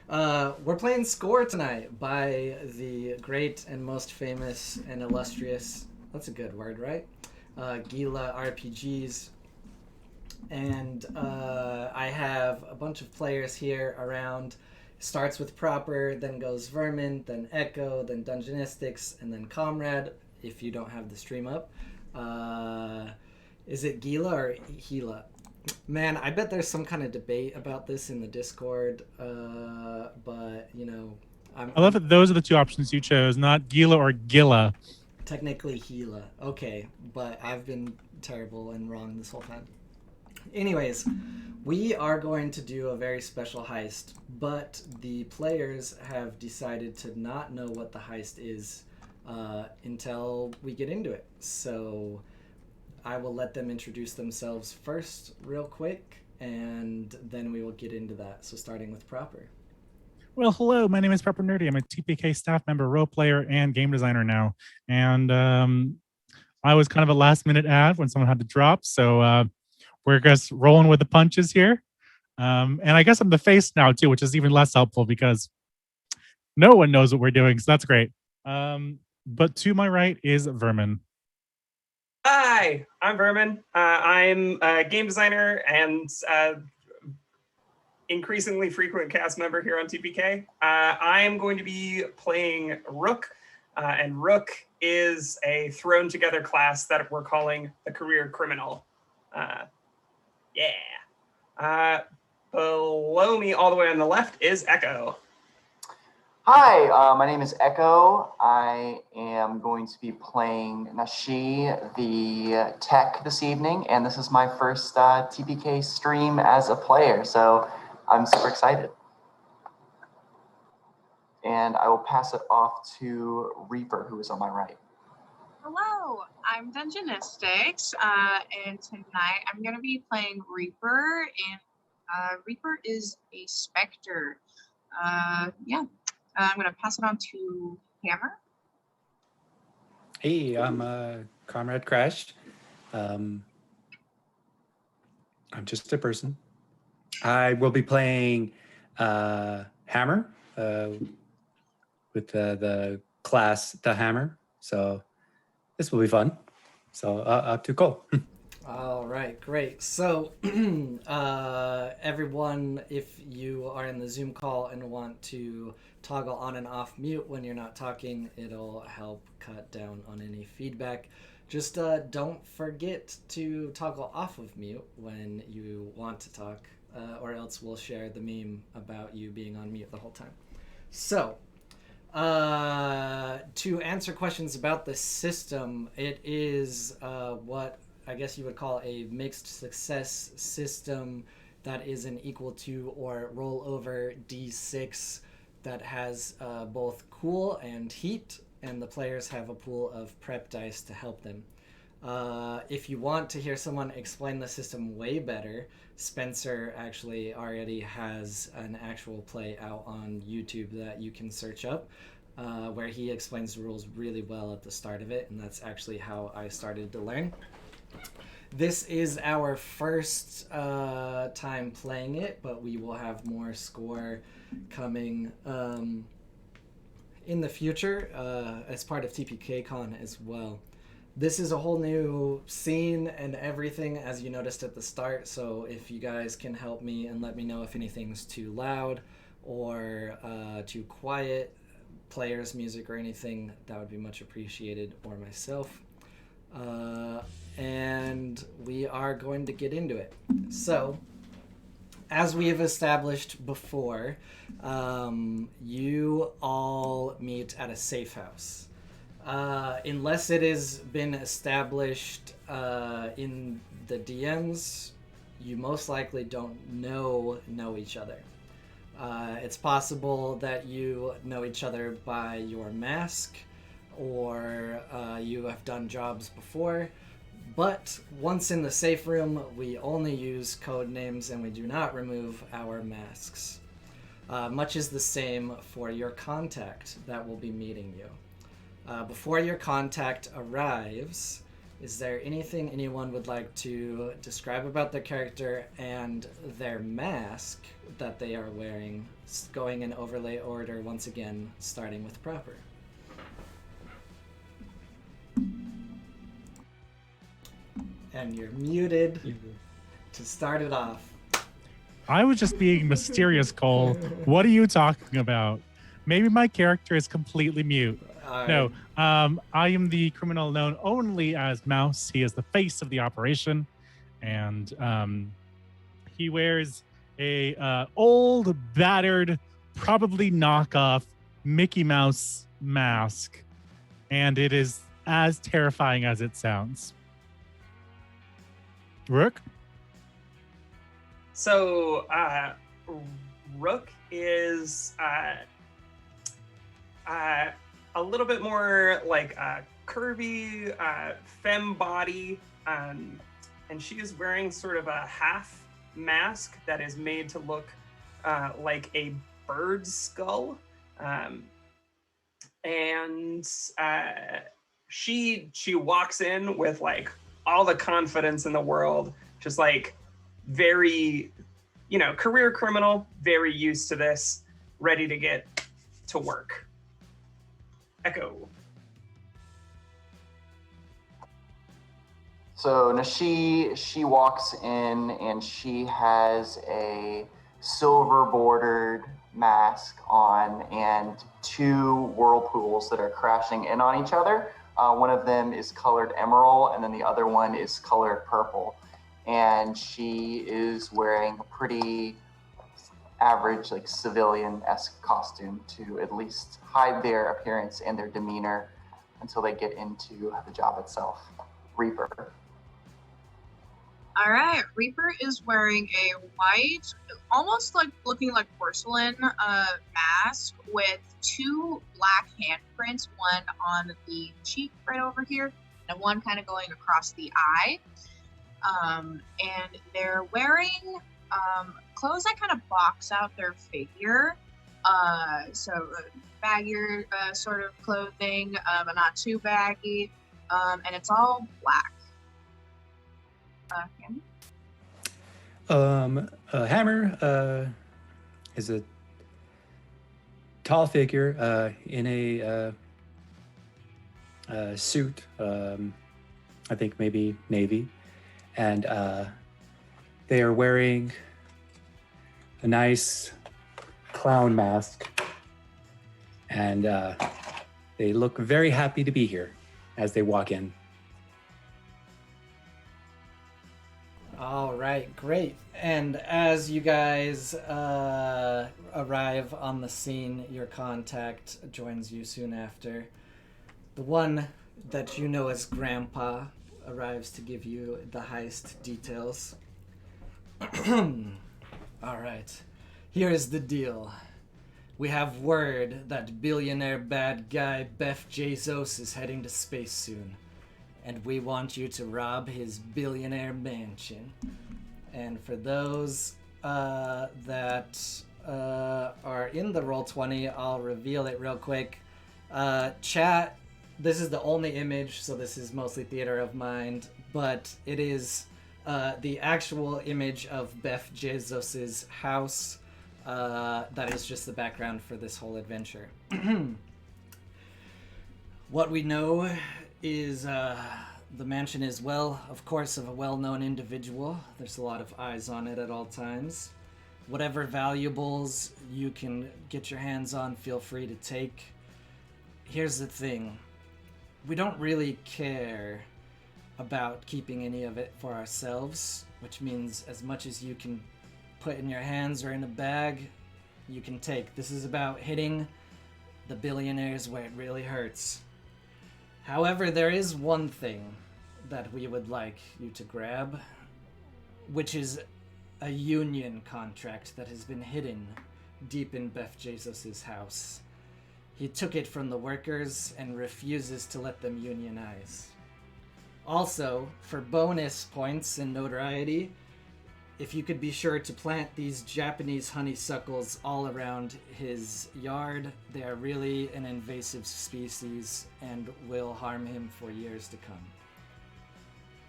We're playing Score tonight by the great and most famous and illustrious. That's a good word, right? Gila RPGs. And I have a bunch of players here around. Starts with Proper, then goes Vermin, then Echo, then Dungeonistics, and then Comrade. If you don't have the stream up, uh, is it Gila or Gila? Man, I bet there's some kind of debate about this in the Discord. But you know, I love I'm that those are the two options you chose, not Gila or Gilla. technically Gila. Okay, but I've been terrible and wrong this whole time. Anyways, we are going to do a very special heist, but the players have decided to not know what the heist is until we get into it. So I will let them introduce themselves first, real quick, and then we will get into that. So starting with Proper. Well, hello, my name is Pepper Nerdy. I'm a TPK staff member, role player, and game designer now. And I was kind of a last minute ad when someone had to drop. So we're just rolling with the punches here. And I guess I'm the face now, too, which is even less helpful because no one knows what we're doing. So that's great. But to my right is Vermin. Hi, I'm Vermin. I'm a game designer and increasingly frequent cast member here on TPK. I am going to be playing Rook, and Rook is a thrown together class that we're calling the Career Criminal. Below me, all the way on the left, is Echo. Hi, my name is Echo. I am going to be playing Nashi, the tech, this evening, and this is my first TPK stream as a player, so I'm super excited. And I will pass it off to Reaper, who is on my right. Hello, I'm Dungeonistics, and tonight I'm going to be playing Reaper, and Reaper is a specter. I'm going to pass it on to Hammer. Hey, I'm Comrade Crash. I'm just a person. I will be playing Hammer with the class The Hammer. So this will be fun. So up to go. All right, great. So, everyone, if you are in the Zoom call and want to toggle on and off mute when you're not talking, it'll help cut down on any feedback. Just don't forget to toggle off of mute when you want to talk, or else we'll share the meme about you being on mute the whole time. So, to answer questions about the system, it is what I guess you would call a mixed success system that is an equal to or roll over d6 that has both cool and heat, and the players have a pool of prep dice to help them. If you want to hear someone explain the system way better, Spencer actually already has an actual play out on YouTube that you can search up, where he explains the rules really well at the start of it, and that's actually how I started to learn. This is our first time playing it, but we will have more Score coming in the future as part of TPKCon as well. This is a whole new scene and everything, as you noticed at the start, so if you guys can help me and let me know if anything's too loud or too quiet, players' music or anything, that would be much appreciated, or myself. And we are going to get into it. So, as we have established before, you all meet at a safe house. Unless it has been established in the DMs, you most likely don't know each other. It's possible that you know each other by your mask, or you have done jobs before. But once in the safe room, we only use code names and we do not remove our masks. Much is the same for your contact that will be meeting you. Before your contact arrives, Is there anything anyone would like to describe about their character and their mask that they are wearing, going in overlay order once again, starting with proper? And you're muted to start it off. I was just being mysterious, Cole. What are you talking about? Maybe my character is completely mute. No, I am the criminal known only as Mouse. He is the face of the operation, and he wears a old, battered, probably knockoff Mickey Mouse mask, and it is as terrifying as it sounds. Rook? So, Rook is a little bit more like curvy, femme body, and she is wearing sort of a half mask that is made to look like a bird's skull, and she walks in with like all the confidence in the world, just like very, career criminal, very used to this, ready to get to work. Echo. So Nashi, she walks in and she has a silver bordered mask on and two whirlpools that are crashing in on each other. One of them is colored emerald and then the other one is colored purple. And she is wearing a pretty average, like civilian-esque costume to at least hide their appearance and their demeanor until they get into the job itself. Reaper. All right, Reaper is wearing a white, almost like looking like porcelain mask with two black handprints, one on the cheek right over here, and one kind of going across the eye. And they're wearing clothes that kind of box out their figure. So baggier sort of clothing, but not too baggy. And it's all black. Hammer is a tall figure in a suit, I think maybe navy, and they are wearing a nice clown mask, and they look very happy to be here as they walk in. All right, great. And as you guys arrive on the scene, your contact joins you soon after. The one that you know as Grandpa arrives to give you the heist details. All right, here is the deal. We have word that billionaire bad guy Beth Jesus is heading to space soon, and we want you to rob his billionaire mansion. And for those that are in the Roll20, I'll reveal it real quick. Chat, this is the only image, so this is mostly theater of mind, but it is the actual image of Beth Jesus's house. That is just the background for this whole adventure. What we know is the mansion is, well, of course, of a well-known individual. There's a lot of eyes on it at all times. Whatever valuables you can get your hands on, feel free to take. Here's the thing. We don't really care about keeping any of it for ourselves, which means as much as you can put in your hands or in a bag, you can take. This is about hitting the billionaires where it really hurts. However, there is one thing that we would like you to grab, which is a union contract that has been hidden deep in Beth Jesus's house. He took it from the workers and refuses to let them unionize. Also, for bonus points and notoriety, if you could be sure to plant these Japanese honeysuckles all around his yard, they are really an invasive species and will harm him for years to come.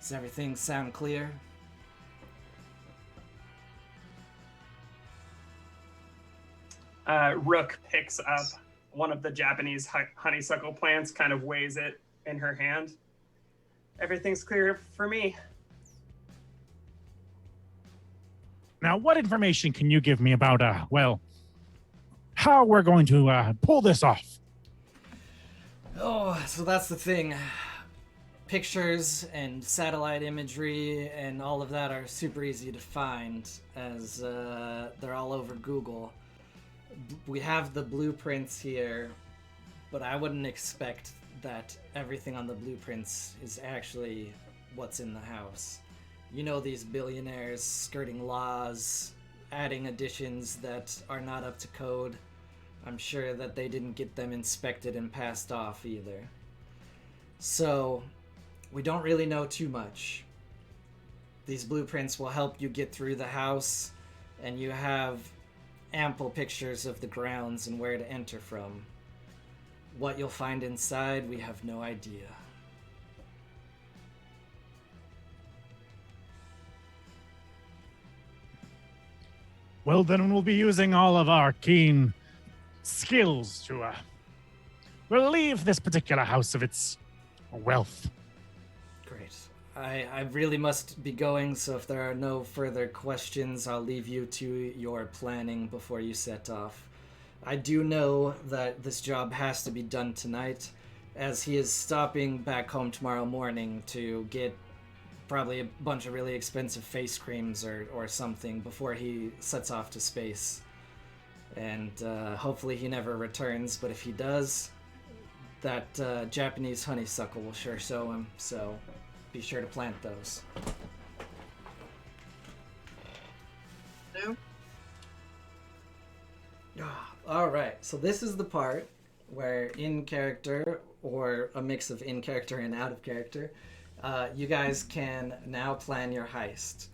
Does everything sound clear? Rook picks up one of the Japanese honeysuckle plants, kind of weighs it in her hand. Everything's clear for me. Now, what information can you give me about, how we're going to pull this off? Oh, so that's the thing. Pictures and satellite imagery and all of that are super easy to find, as they're all over Google. We have the blueprints here, but I wouldn't expect that everything on the blueprints is actually what's in the house. You know, these billionaires skirting laws, adding additions that are not up to code. I'm sure that they didn't get them inspected and passed off either. So, we don't really know too much. These blueprints will help you get through the house, and you have ample pictures of the grounds and where to enter from. What you'll find inside, we have no idea. Well, then we'll be using all of our keen skills to relieve this particular house of its wealth. Great. I really must be going, so if there are no further questions, I'll leave you to your planning before you set off. I do know that this job has to be done tonight, as he is stopping back home tomorrow morning to get probably a bunch of really expensive face creams or something before he sets off to space. And hopefully he never returns, but if he does, that Japanese honeysuckle will sure show him, so be sure to plant those. No. Alright, so this is the part where in character, or a mix of in character and out of character, you guys can now plan your heist.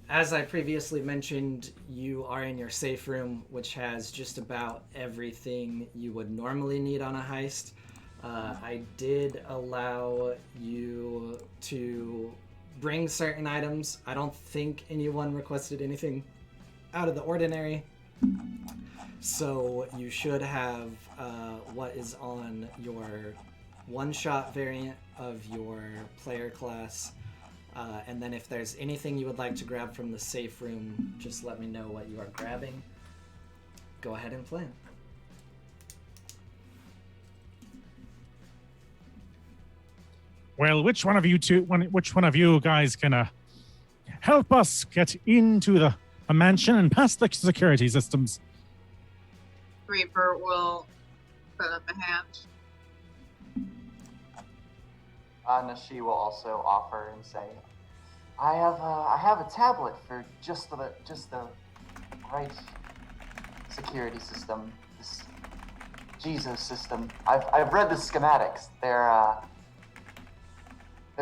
As I previously mentioned, you are in your safe room, which has just about everything you would normally need on a heist. I did allow you to bring certain items. I don't think anyone requested anything out of the ordinary. So you should have what is on your one-shot variant of your player class. And then if there's anything you would like to grab from the safe room, just let me know what you are grabbing. Go ahead and plan. Well, which one of you guys can help us get into the mansion and past the security systems? Reaper will put up a hand. Nashi will also offer and say, I have a tablet for just the right security system, this Jesus system. I've read the schematics. They're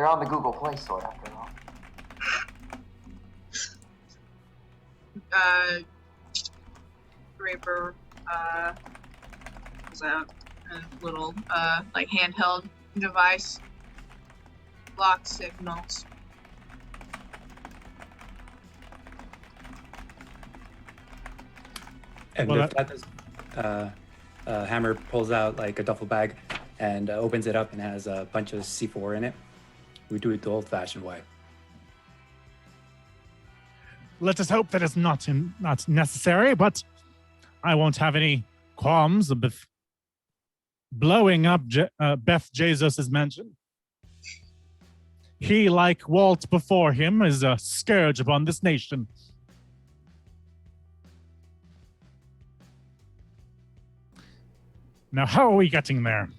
on the Google Play Store after all. Reaper pulls out a little like handheld device. Lock signals. And Well, with that, Hammer pulls out like a duffel bag and opens it up and has a bunch of C4 in it. We do it the old-fashioned way. Let us hope that it's not necessary, but I won't have any qualms with blowing up Beth Jesus' mansion. He, like Walt before him, is a scourge upon this nation. Now, how are we getting there?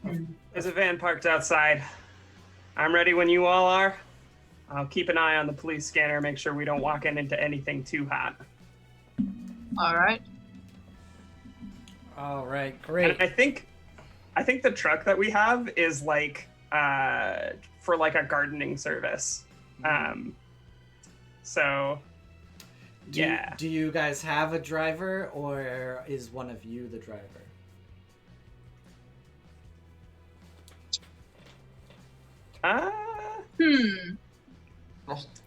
There's a van parked outside. I'm ready when you all are. I'll keep an eye on the police scanner, make sure we don't walk into anything too hot. All right. All right, great. And I think the truck that we have is like for like a gardening service. So yeah. Do you guys have a driver, or is one of you the driver?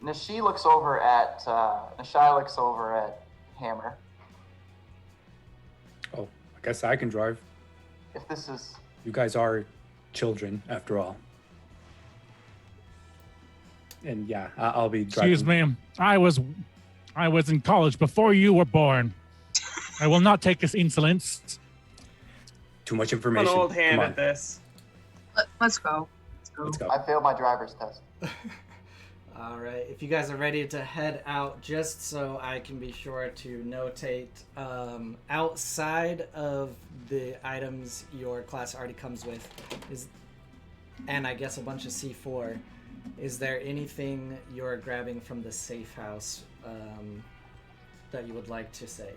Nashi looks over at Nashai looks over at Hammer. Oh, I guess I can drive. If this is You guys are children, after all. And yeah, I'll be driving. Excuse me. I was in college before you were born. I will not take this insolence. Too much An information. old hand Come at on. this. Let's go. Let's go. I failed my driver's test. All right, if you guys are ready to head out, just so I can be sure to notate, outside of the items your class already comes with, and I guess a bunch of C4, is there anything you're grabbing from the safe house that you would like to say?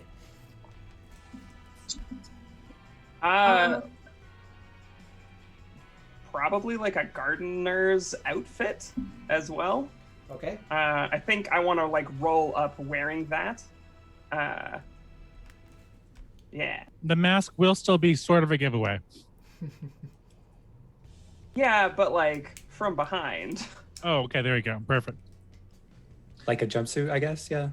Probably like a gardener's outfit as well. Okay. I think I want to like roll up wearing that. Yeah. The mask will still be sort of a giveaway. Yeah, but like from behind. Oh, okay. There you go. Perfect. Like a jumpsuit, I guess. Yeah.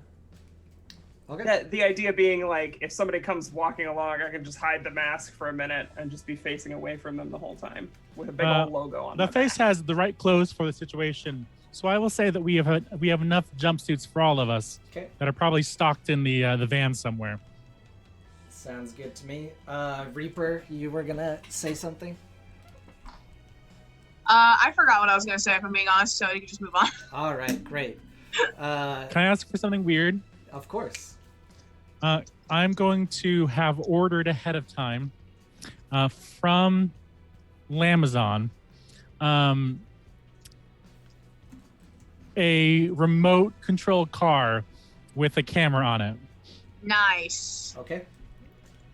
Okay. Yeah, the idea being like if somebody comes walking along, I can just hide the mask for a minute and just be facing away from them the whole time with a big old logo on The my face back. has the right clothes for the situation, so I will say that we have enough jumpsuits for all of us Okay. that are probably stocked in the van somewhere. Sounds good to me. Reaper, you were gonna say something? I forgot what I was gonna say, if I'm being honest, so you can just move on. All right, great. Can I ask for something weird? Of course. I'm going to have ordered ahead of time from Lamazon a remote controlled car with a camera on it. Nice. Okay.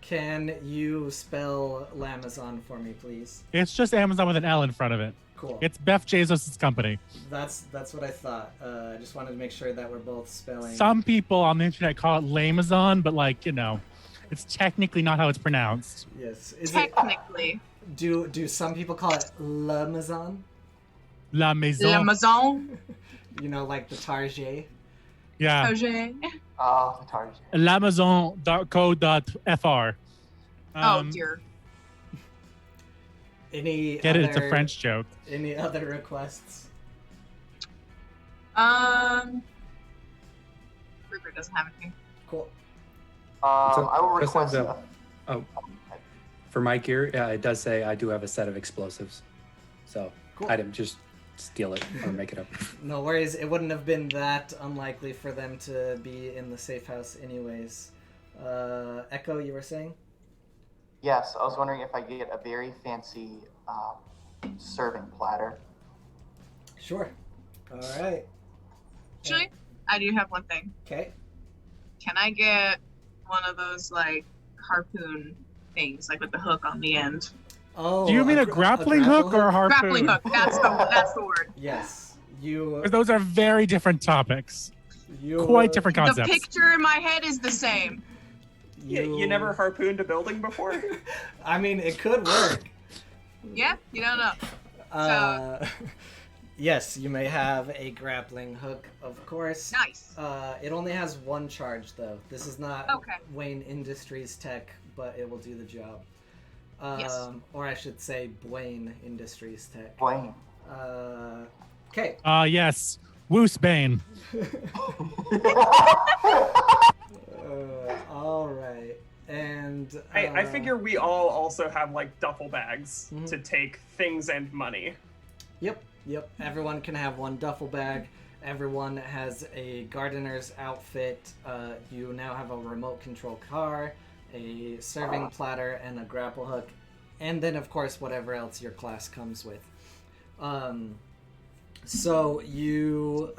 Can you spell Lamazon for me, please? It's just Amazon with an L in front of it. Cool. It's Beth Bezos' company. That's what I thought. I just wanted to make sure that we're both spelling. Some people on the internet call it Lamazon, but it's technically not how it's pronounced. Yes. Is Technically. do some people call it Lamazon? La Maison. L'Amazon. You know, like the Target. Yeah. Target. Oh, the target. Lamazon.co.fr. Oh dear. Any Get it? other, It's a French joke. Any other requests? Rupert doesn't have anything. Cool. I will just request. have For my gear, it does say I do have a set of explosives. So Cool. item, just steal it or make it up. No worries. It wouldn't have been that unlikely for them to be in the safe house anyways. Echo, you were saying? Yes, I was wondering if I could get a very fancy serving platter. Sure. All right. Actually, I do have one thing. Okay. Can I get one of those like harpoon things, like with the hook on the end? Oh. Do you mean a grappling hook or a harpoon? Grappling hook. That's the word. Yes. You. 'Cause those are very different topics. You. Quite different The concepts. picture in my head is the same. You never harpooned a building before? I mean, it could work. Yeah, you don't know. Yes, you may have a grappling hook, of course. Nice. It only has one charge, though. This is not Okay. Wayne Industries tech, but it will do the job. Yes. Or I should say Bwayne Industries tech. Blaine. Okay. Yes. Woosbane. All right. And I figure we all also have like duffel bags Mhm. to take things and money. Yep. Everyone can have one duffel bag. Everyone has a gardener's outfit. You now have a remote control car, a serving platter, and a grapple hook. And then, of course, whatever else your class comes with. So you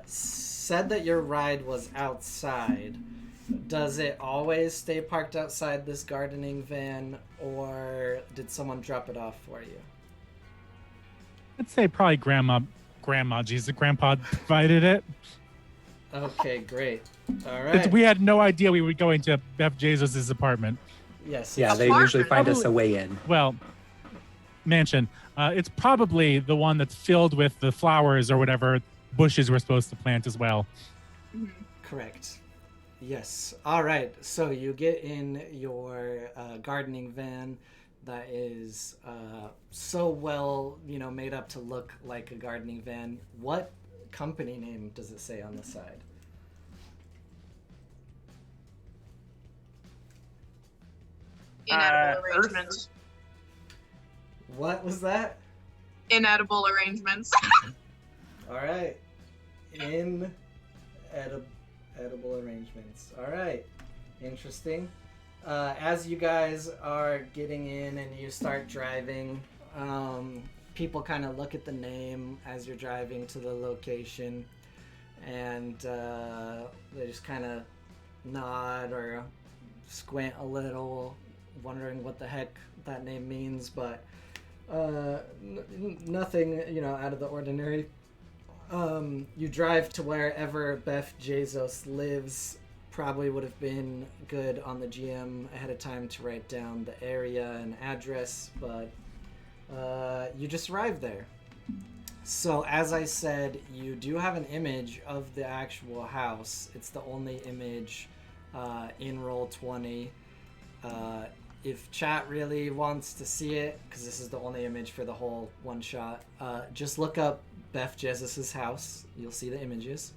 said that your ride was outside. Does it always stay parked outside this gardening van, or did someone drop it off for you? I'd say probably grandpa, Jesus, grandpa provided it. Okay, great. All right. We had no idea we were going to Beth Jesus' apartment. Yes. Yeah, they Apartment. usually find us a way in. Well, mansion. It's probably the one that's filled with the flowers or whatever bushes we're supposed to plant as well. Correct. Yes. All right. So you get in your gardening van that is so well, made up to look like a gardening van. What company name does it say on the side? Inedible arrangements. What was that? Inedible arrangements. All right. Edible arrangements. All right. Interesting. As you guys are getting in and you start driving, people kind of look at the name as you're driving to the location, and they just kind of nod or squint a little, wondering what the heck that name means, but nothing, out of the ordinary. You drive to wherever Beth Jesus lives. Probably would have been good on the GM ahead of time to write down the area and address, but you just arrived there. So as I said, you do have an image of the actual house. It's the only image in Roll20. If chat really wants to see it, because this is the only image for the whole one shot, just look up Beth Jesus' house. You'll see the images.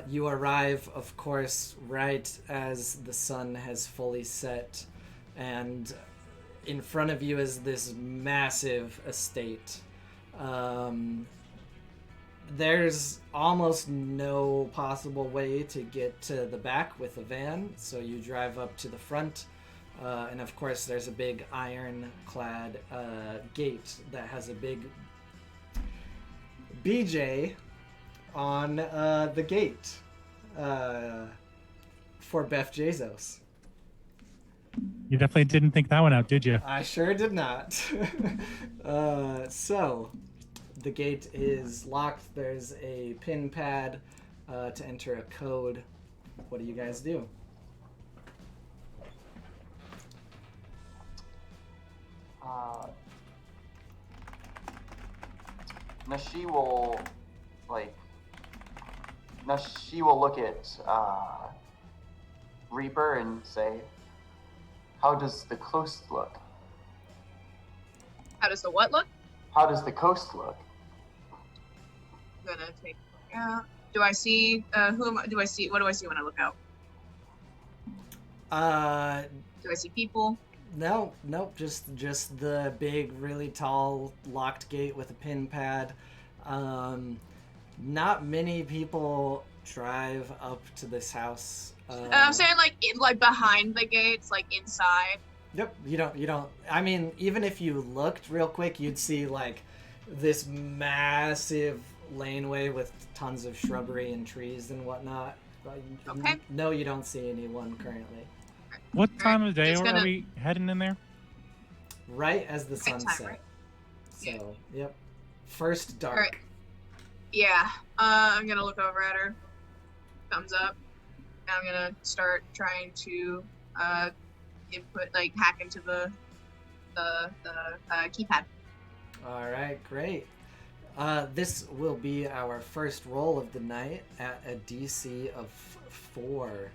You arrive, of course, right as the sun has fully set, and in front of you is this massive estate. There's almost no possible way to get to the back with a van, so you drive up to the front, and of course there's a big ironclad gate that has a big BJ on the gate for Beth Jesus. You definitely didn't think that one out, did you? I sure did not. So, the gate is locked. There's a pin pad to enter a code. What do you guys do? Nashi will look at Reaper and say, "How does the coast look?" How does the what look? How does the coast look? I'm gonna take a look out. Do I see do I see? What do I see when I look out? Do I see people? No, nope. Just the big, really tall, locked gate with a pin pad. Not many people drive up to this house. I'm saying like behind the gates, like inside. Yep. You don't. I mean, even if you looked real quick, you'd see like this massive laneway with tons of shrubbery and trees and whatnot. Okay. No, you don't see anyone currently. What time of day Just are we heading in there? Right as the sun time, set. right? So, yep. First dark. Alright. Yeah. I'm gonna look over at her. Thumbs up. And I'm gonna start trying to hack into the keypad. All right, great. This will be our first roll of the night at a DC of 4.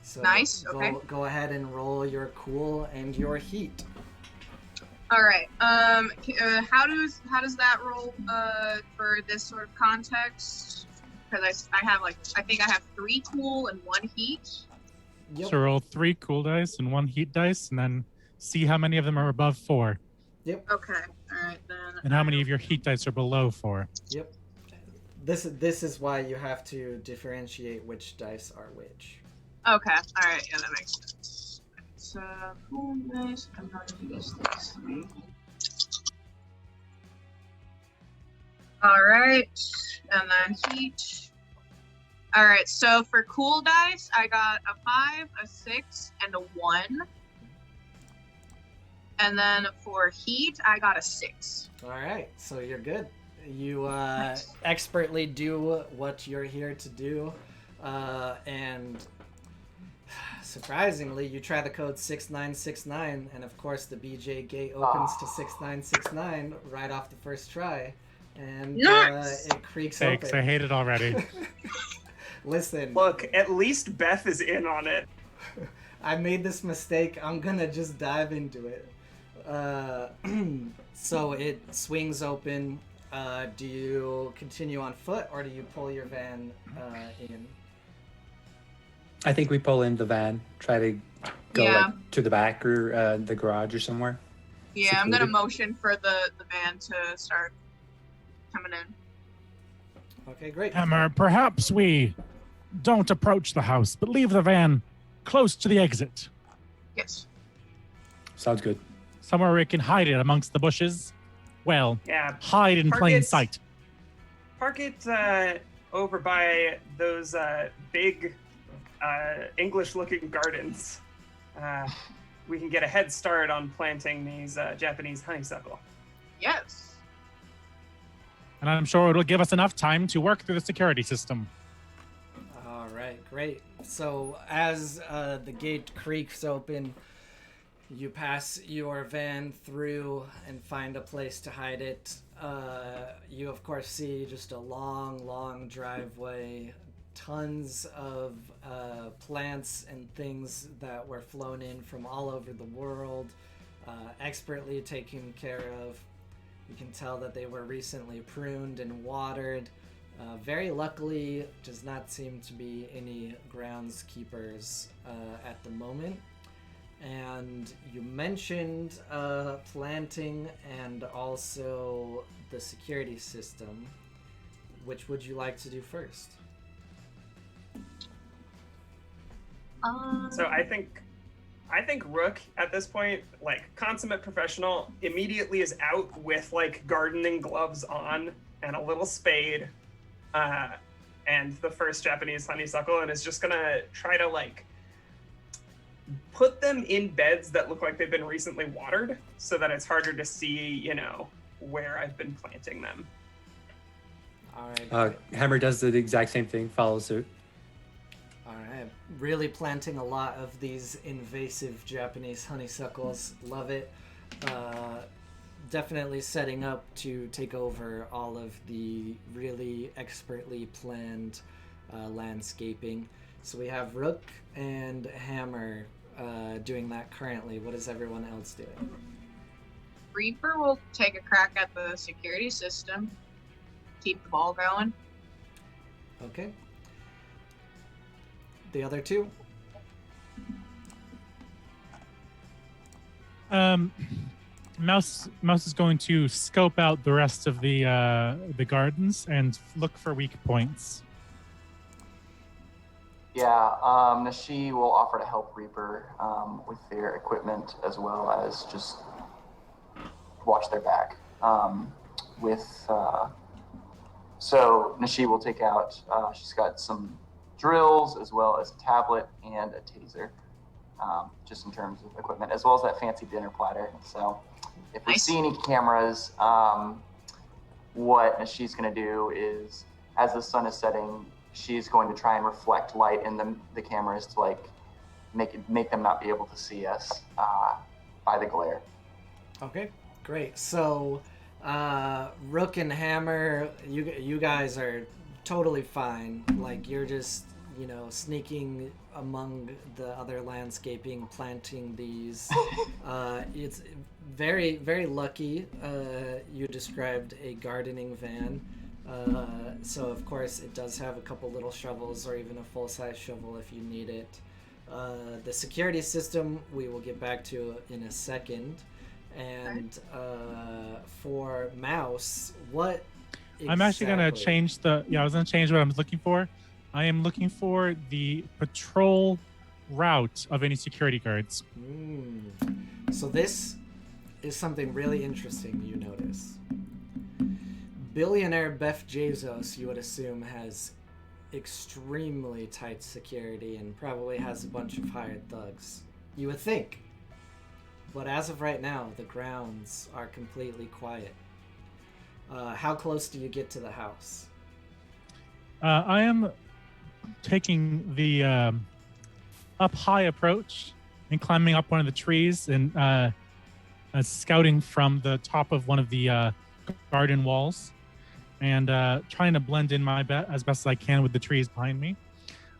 So Nice, okay. Go ahead and roll your cool and your heat. All right. How does that roll for this sort of context? Because I think I have 3 cool and 1 heat. Yep. So roll 3 cool dice and 1 heat dice, and then see how many of them are above 4. Yep. Okay. All right then. And how many of your heat dice are below 4. Yep. This is why you have to differentiate which dice are which. Okay. All right. Yeah, that makes sense. So cool dice. I'm going to use this 3. All right, and then heat. All right, so for cool dice, I got a 5, a 6, and a 1. And then for heat, I got a 6. All right, so you're good. You Nice. expertly do what you're here to do, and surprisingly, you try the code 6969, and of course the BJ gate opens to 6969 right off the first try, and Nice! it creaks Thanks, open. I hate it already. Listen, Look, at least Beth is in on it. I made this mistake. I'm gonna just dive into it. So it swings open. Do you continue on foot, or do you pull your van in? I think we pull in the van, try to go like to the back or the garage or somewhere. Yeah, I'm gonna Secluded. motion for the van to start coming in. Okay, great. Hammer, perhaps we don't approach the house, but leave the van close to the exit. Yes. Sounds good. Somewhere we can hide it amongst the bushes. Well, Yeah, hide in Park plain it- sight. park it over by those big English-looking gardens. We can get a head start on planting these Japanese honeysuckle. Yes. And I'm sure it'll give us enough time to work through the security system. All right, great. So as the gate creaks open, you pass your van through and find a place to hide it. You, of course, see just a long driveway, tons of plants and things that were flown in from all over the world, expertly taken care of. You can tell that they were recently pruned and watered. Very luckily, does not seem to be any groundskeepers at the moment. And you mentioned planting and also the security system. Which would you like to do first? So I think Rook at this point, like consummate professional, immediately is out with like gardening gloves on and a little spade, and the first Japanese honeysuckle, and is just gonna try to like put them in beds that look like they've been recently watered, so that it's harder to see, where I've been planting them. All right. Hammer does the exact same thing, follows suit. All right. Really planting a lot of these invasive Japanese honeysuckles. Love it. Definitely setting up to take over all of the really expertly planned landscaping. So we have Rook and Hammer doing that currently. What is everyone else doing? Reaper will take a crack at the security system. Keep the ball going. Okay. The other two? Mouse is going to scope out the rest of the gardens and look for weak points. Yeah, Nashi will offer to help Reaper with their equipment as well as just watch their back. So Nashi will take out, she's got some drills as well as a tablet and a taser, just in terms of equipment, as well as that fancy dinner platter. So if we see any cameras, what Nashi's going to do is, as the sun is setting, she's going to try and reflect light in the cameras to like make them not be able to see us by the glare. Okay, great. So Rook and Hammer, you guys are totally fine. Like, you're just, sneaking among the other landscaping, planting these. It's very, very lucky you described a gardening van. So of course it does have a couple little shovels or even a full-size shovel if you need it. The security system we will get back to in a second. And for Mouse, what exactly? I'm actually going to change I was going to change what I'm looking for. I am looking for the patrol route of any security guards. So this is something really interesting you notice. Billionaire Beth Bezos, you would assume, has extremely tight security and probably has a bunch of hired thugs. You would think. But as of right now, the grounds are completely quiet. How close do you get to the house? I am taking the up high approach and climbing up one of the trees and scouting from the top of one of the garden walls and trying to blend in as best as I can with the trees behind me.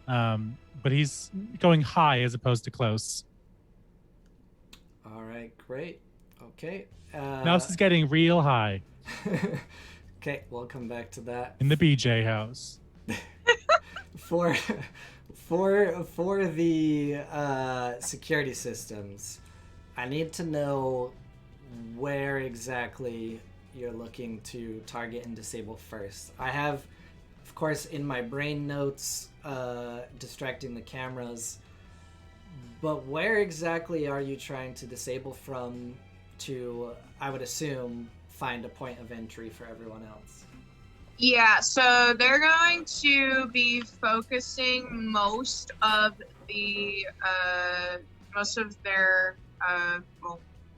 But he's going high as opposed to close. All right, great. Okay. Mouse is getting real high Okay, we'll come back to that. in the BJ house. For the security systems, I need to know where exactly you're looking to target and disable first. I have, of course, in my brain notes, distracting the cameras, but where exactly are you trying to disable from to, I would assume, find a point of entry for everyone else? Yeah, so they're going to be focusing most of their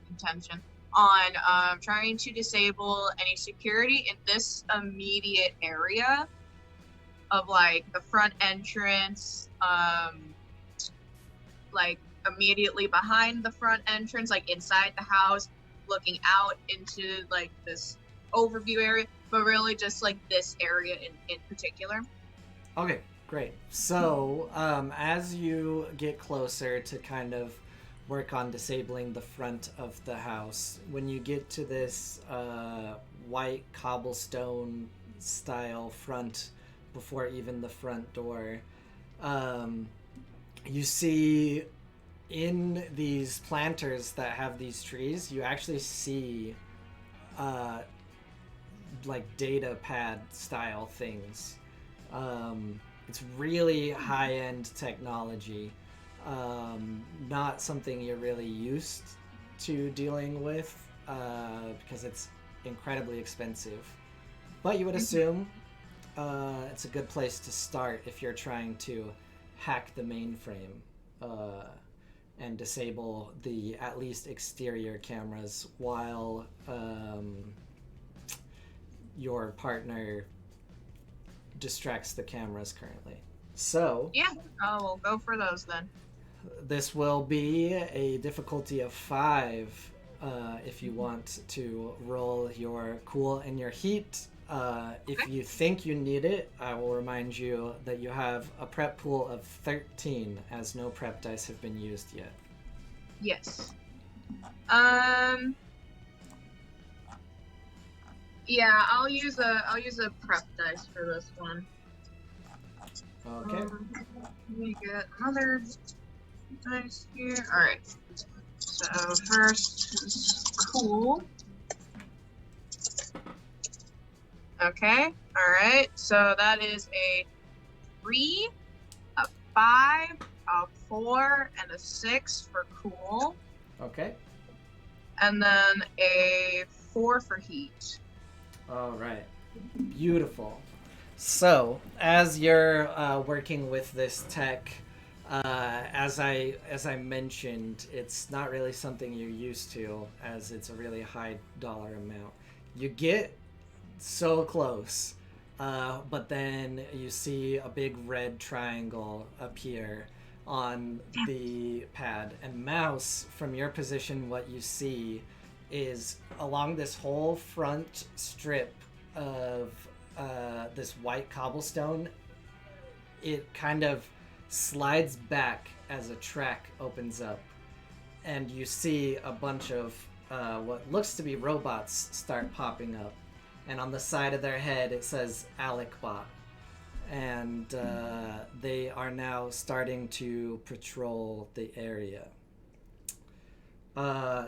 intention on trying to disable any security in this immediate area of like the front entrance, like immediately behind the front entrance, like inside the house, looking out into like this overview area, but really just like this area in particular. Okay, great. So as you get closer to kind of work on disabling the front of the house, when you get to this white cobblestone style front before even the front door, you see in these planters that have these trees, you actually see like data pad style things. It's really high-end technology, not something you're really used to dealing with because it's incredibly expensive, but you would assume it's a good place to start if you're trying to hack the mainframe and disable the at least exterior cameras while your partner distracts the cameras currently. So Yeah, we'll go for those then. this will be a difficulty of 5 if you want to roll your cool and your heat. If you think you need it, I will remind you that you have a prep pool of 13 as no prep dice have been used yet. Yes. Yeah, I'll use a prep dice for this one. Okay. Let me get another dice here. All right. So first is cool. Okay. All right. So that is a 3, a 5, a 4, and a 6 for cool. Okay. And then a 4 for heat. All right. Beautiful. So, as you're working with this tech, as I mentioned, it's not really something you're used to, as it's a really high dollar amount. You get so close, but then you see a big red triangle appear on the pad. And Mouse, from your position, what you see is along this whole front strip of this white cobblestone, it kind of slides back as a track opens up, and you see a bunch of what looks to be robots start popping up, and on the side of their head it says Alecbot, and they are now starting to patrol the area.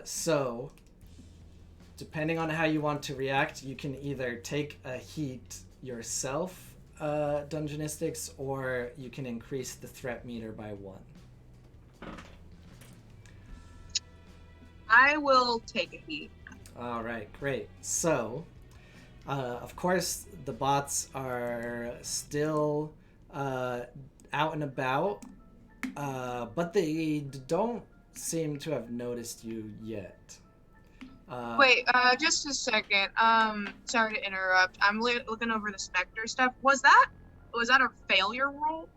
So depending on how you want to react, you can either take a heat yourself, Dungeonistics, or you can increase the threat meter by 1. I will take a heat. All right, great. So, of course, the bots are still out and about, but they don't seem to have noticed you yet. Wait, just a second. Sorry to interrupt. I'm looking over the Spectre stuff. Was that a failure roll?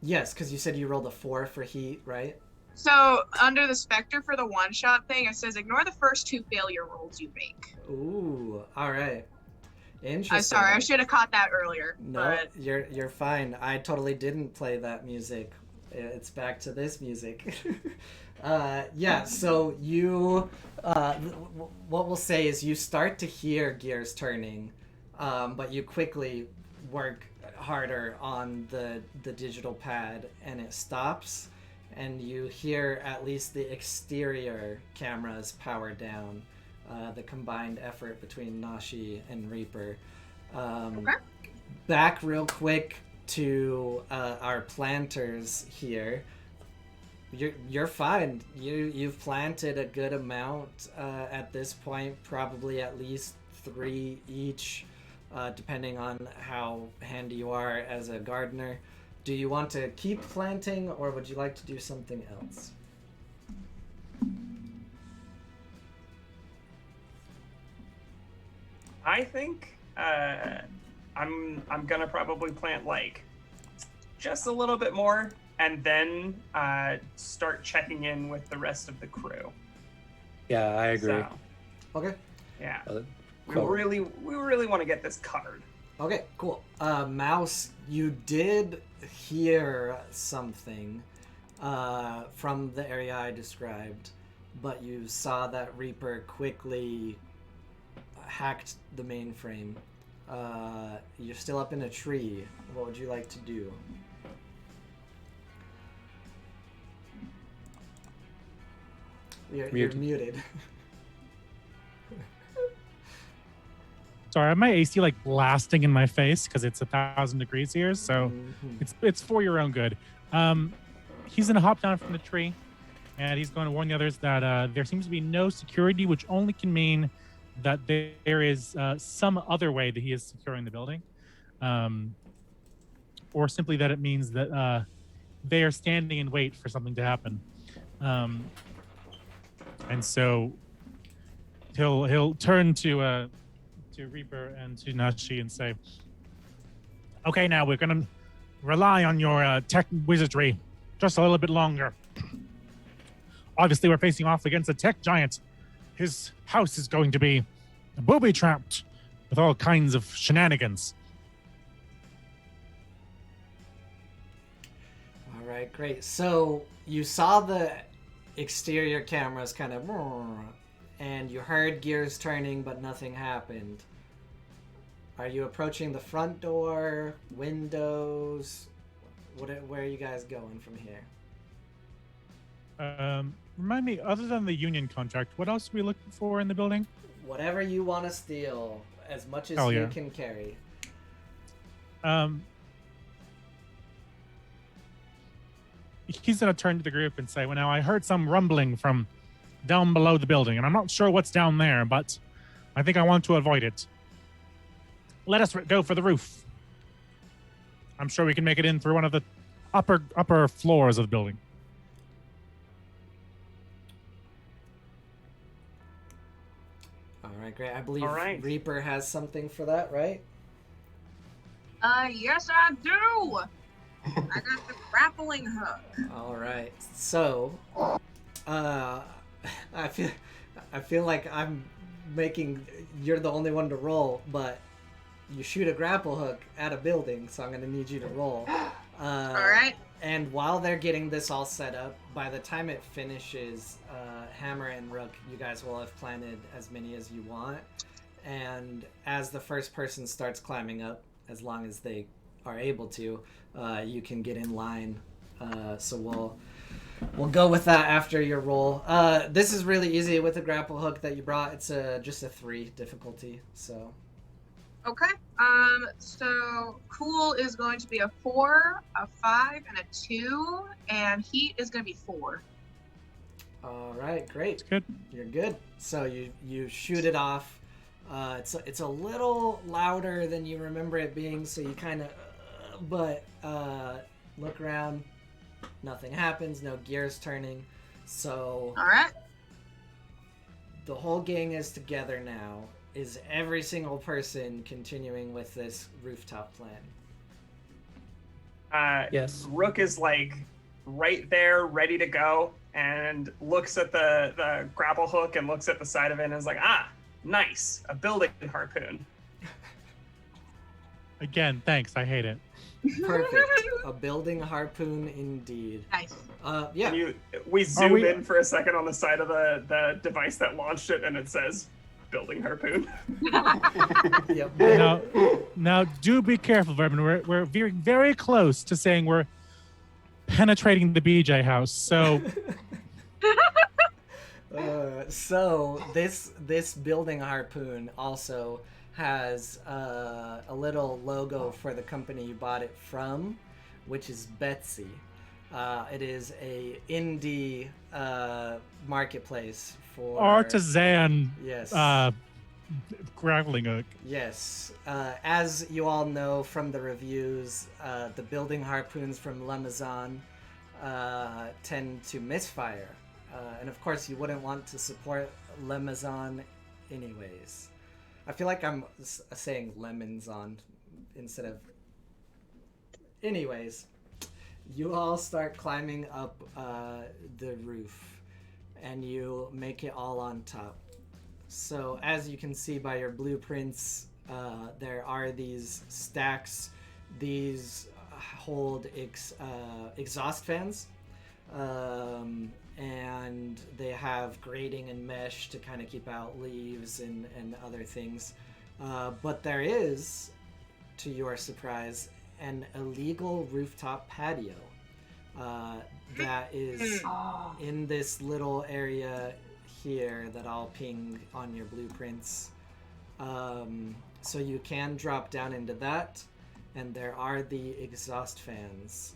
Yes, because you said you rolled a 4 for heat, right? So under the Spectre for the one-shot thing, it says ignore the first 2 failure rolls you make. Ooh, all right. Interesting. I'm sorry, I should have caught that earlier. No, But you're fine. I totally didn't play that music. It's back to this music. Yeah, so you, what we'll say is you start to hear gears turning, but you quickly work harder on the digital pad, and it stops, and you hear at least the exterior cameras power down. The combined effort between Nashi and Reaper. Okay. Back real quick to our planters here. You're fine. You've planted a good amount at this point, probably at least 3 each, depending on how handy you are as a gardener. Do you want to keep planting, or would you like to do something else? I think I'm gonna probably plant like just a little bit more, and then start checking in with the rest of the crew. Yeah, I agree. So, Okay. yeah, we Cool. really want to get this covered. Okay, cool. Mouse, you did hear something from the area I described, but you saw that Reaper quickly hacked the mainframe. You're still up in a tree. What would you like to do? You're muted. Sorry, I have my AC like blasting in my face because it's 1,000 degrees here, so it's for your own good. He's gonna hop down from the tree, and he's going to warn the others that there seems to be no security, which only can mean that there is some other way that he is securing the building, or simply that it means that they are standing in wait for something to happen, and so he'll turn to Reaper and to Nashi and say, "Okay, now we're gonna rely on your tech wizardry just a little bit longer. Obviously, we're facing off against a tech giant. His house is going to be booby-trapped with all kinds of shenanigans." All right, great. So you saw the exterior cameras kind of, and you heard gears turning, but nothing happened. Are you approaching the front door, windows? Where are you guys going from here? Remind me, other than the union contract, what else are we looking for in the building? Whatever you want to steal, as much as Hell you yeah. can carry. He's going to turn to the group and say, "Well, now I heard some rumbling from down below the building, and I'm not sure what's down there, but I think I want to avoid it. Let us go for the roof. I'm sure we can make it in through one of the upper floors of the building." All right, great. I believe All right. Reaper has something for that, right? Yes, I do. I got the grappling hook. All right. So, I feel like you're the only one to roll, but you shoot a grapple hook at a building, so I'm gonna need you to roll. All right. And while they're getting this all set up, by the time it finishes, Hammer and Rook, you guys will have planted as many as you want. And as the first person starts climbing up, as long as they are able to, you can get in line. So we'll go with that after your roll. This is really easy with the grapple hook that you brought. It's just a 3 difficulty. So Okay. So cool is going to be a 4, a 5, and a 2, and heat is going to be 4. all right, great. It's good. You're good. So you shoot it off. It's a little louder than you remember it being. So you kind of, but look around. Nothing happens. No gears turning. So All right. the whole gang is together now. Is every single person continuing with this rooftop plan? Yes. Rook is like right there, ready to go, and looks at the grapple hook and looks at the side of it and is like, nice, a building harpoon. Again, thanks. I hate it. Perfect. A building harpoon indeed. Nice. Yeah. And we zoom we- in for a second on the side of the device that launched it, and it says building harpoon. Yep. Now, do be careful, Vermin. We're very, very close to saying we're penetrating the BJ house. So, So this building harpoon also has a little logo for the company you bought it from, which is Betsy. It is a indie marketplace for artisan Yes. grappling hook. Yes. As you all know from the reviews, the building harpoons from La Maison tend to misfire. And of course, you wouldn't want to support La Maison anyways. I feel like I'm saying lemons on instead of... Anyways, you all start climbing up the roof, and you make it all on top. So as you can see by your blueprints, there are these stacks. These hold exhaust fans, and they have grating and mesh to kind of keep out leaves and other things. But there is, to your surprise, an illegal rooftop patio that is in this little area here that I'll ping on your blueprints. So you can drop down into that, and there are the exhaust fans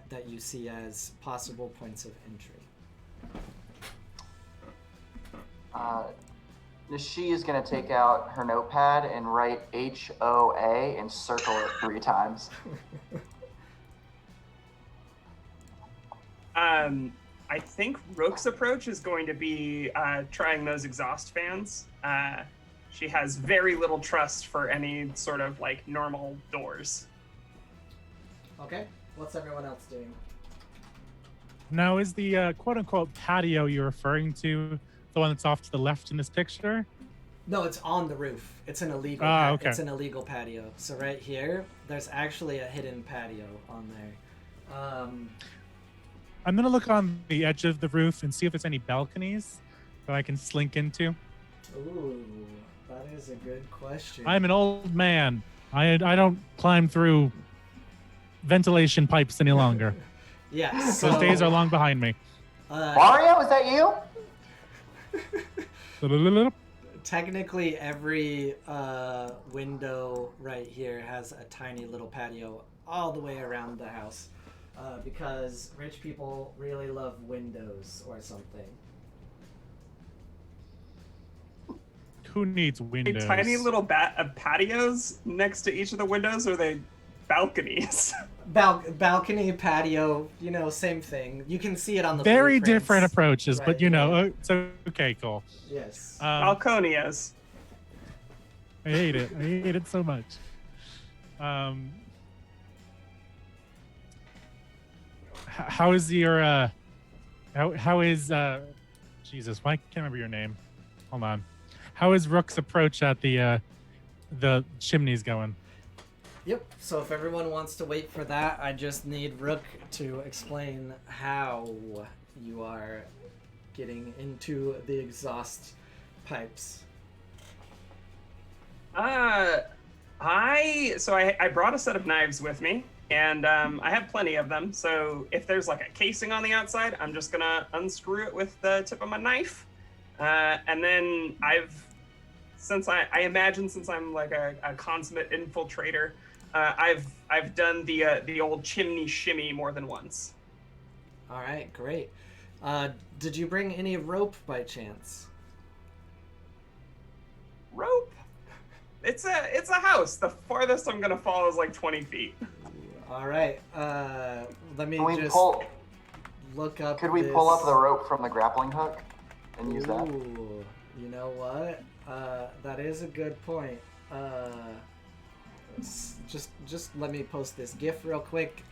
that you see as possible points of entry. Nashi is going to take out her notepad and write HOA and circle it 3 times. I think Rook's approach is going to be trying those exhaust fans. She has very little trust for any sort of like normal doors. Okay, what's everyone else doing? Now, is the quote-unquote patio you're referring to the one that's off to the left in this picture? No, it's on the roof. It's an illegal. Okay. It's an illegal patio. So right here, there's actually a hidden patio on there. I'm gonna look on the edge of the roof and see if there's any balconies that I can slink into. Ooh, that is a good question. I'm an old man. I don't climb through ventilation pipes any longer. Yeah, Those days are long behind me. Mario, is that you? Technically, every window right here has a tiny little patio all the way around the house, because rich people really love windows or something. Who needs windows? Tiny little patios next to each of the windows, or are they balconies? Balcony, patio, same thing. You can see it on the very blueprints. different approaches, Right, but it's okay, cool. Yes. Balconias. I hate it. I hate it so much. How is your how is Jesus? Why can't I remember your name? Hold on. How is Rook's approach at the chimneys going? Yep. So if everyone wants to wait for that, I just need Rook to explain how you are getting into the exhaust pipes. I brought a set of knives with me, and I have plenty of them. So if there's like a casing on the outside, I'm just gonna unscrew it with the tip of my knife, and then since I'm like a consummate infiltrator, I've done the old chimney shimmy more than once. All right, great. Did you bring any rope by chance? Rope? It's a house. The farthest I'm gonna fall is like 20 feet. All right. Let me just look up. Could we pull up the rope from the grappling hook and use that? Ooh, you know what? That is a good point. Just let me post this GIF real quick.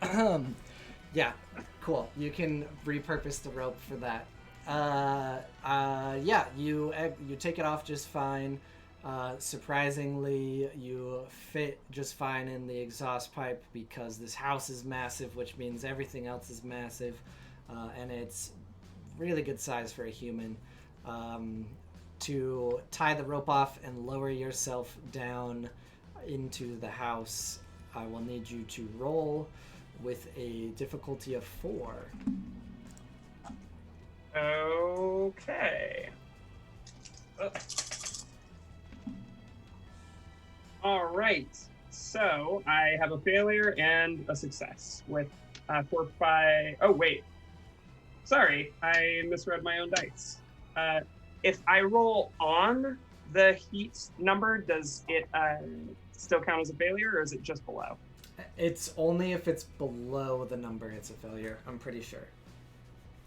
Yeah, cool. You can repurpose the rope for that. Yeah, you take it off just fine. Surprisingly, you fit just fine in the exhaust pipe because this house is massive, which means everything else is massive, and it's really good size for a human. To tie the rope off and lower yourself down into the house, I will need you to roll with a difficulty of 4. Okay. All right. So I have a failure and a success with 4, 5. Oh, wait. Sorry, I misread my own dice. If I roll on the heat number, does it still count as a failure, or is it just below? It's only if it's below the number it's a failure, I'm pretty sure.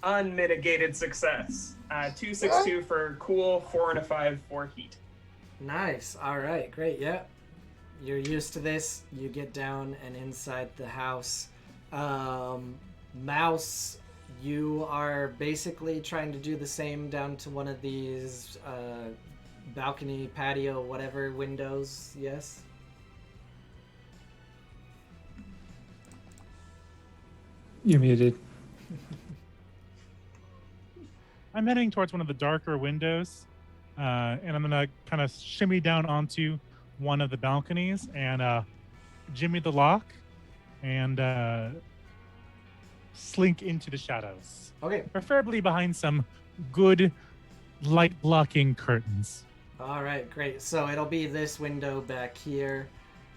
Unmitigated success. 2, 6, 2 for cool, 4 and a 5 for heat. Nice. All right, great. Yeah. You're used to this. You get down and inside the house. Mouse, you are basically trying to do the same down to one of these balcony, patio, whatever windows, yes? You're muted. I'm heading towards one of the darker windows, and I'm gonna kind of shimmy down onto one of the balconies and jimmy the lock and slink into the shadows, Okay. preferably behind some good light blocking curtains. All right, great. So it'll be this window back here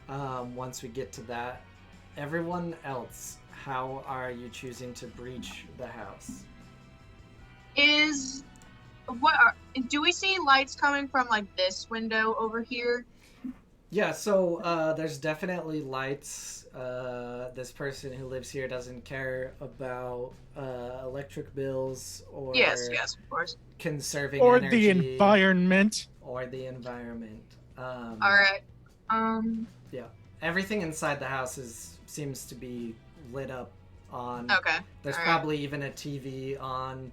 once we get to that. Everyone else, how are you choosing to breach the house? Do we see lights coming from like this window over here? Yeah, so there's definitely lights. This person who lives here doesn't care about electric bills or Yes, of course. conserving Or energy the environment. or the environment. All right. Yeah, everything inside the house seems to be lit up on. Okay. There's all right. probably even a TV on,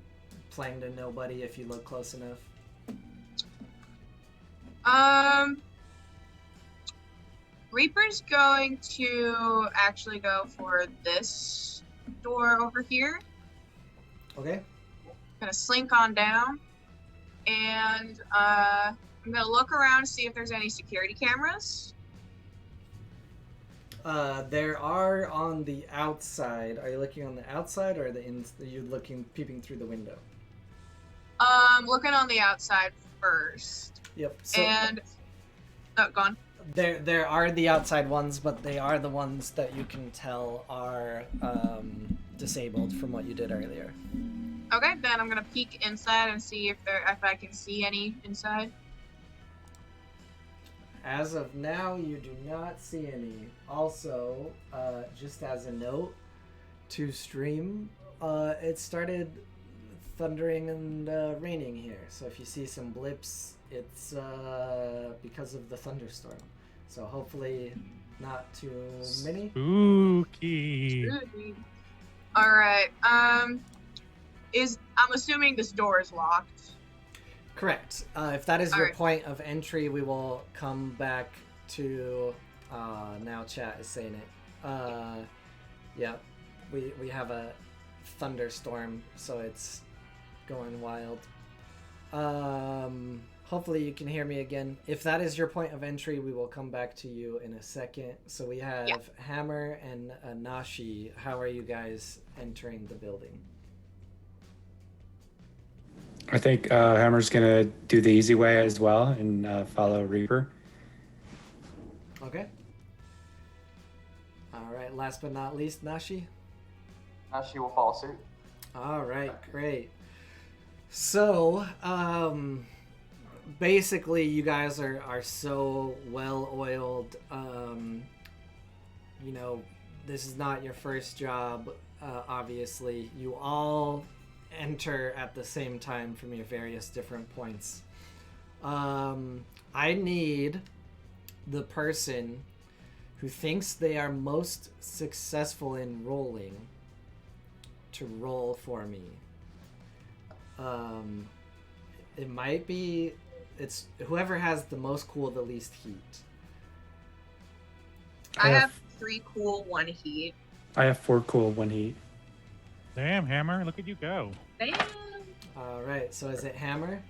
playing to nobody if you look close enough. Reaper's going to actually go for this door over here. Okay. Gonna slink on down, and I'm gonna look around to see if there's any security cameras. There are on the outside. Are you looking on the outside or are you peeping through the window? Looking on the outside first. Yep. So And gone. there are the outside ones, but they are the ones that you can tell are disabled from what you did earlier. Okay, then I'm gonna peek inside and see if I can see any inside. As of now, you do not see any. Also, just as a note to stream, it started thundering and raining here. So if you see some blips, it's because of the thunderstorm. So hopefully not too many. Spooky. All right. I'm assuming this door is locked. Correct. If that is All your right. point of entry, we will come back to. Now chat is saying it. Yeah, we have a thunderstorm, so it's going wild. Hopefully you can hear me again. If that is your point of entry, we will come back to you in a second. So we have Hammer and Nashi. How are you guys entering the building? I think Hammer's gonna do the easy way as well and follow Reaper. Okay. All right. Last but not least, Nashi. Nashi will follow suit. All right, great. So, basically, you guys are so well oiled. You know, this is not your first job. Obviously, you all enter at the same time from your various different points. I need the person who thinks they are most successful in rolling to roll for me. It might be, it's whoever has the most cool, the least heat. I have 3 cool, 1 heat. I have 4 cool, 1 heat. Damn, Hammer, look at you go. Damn. All right, so is it Hammer?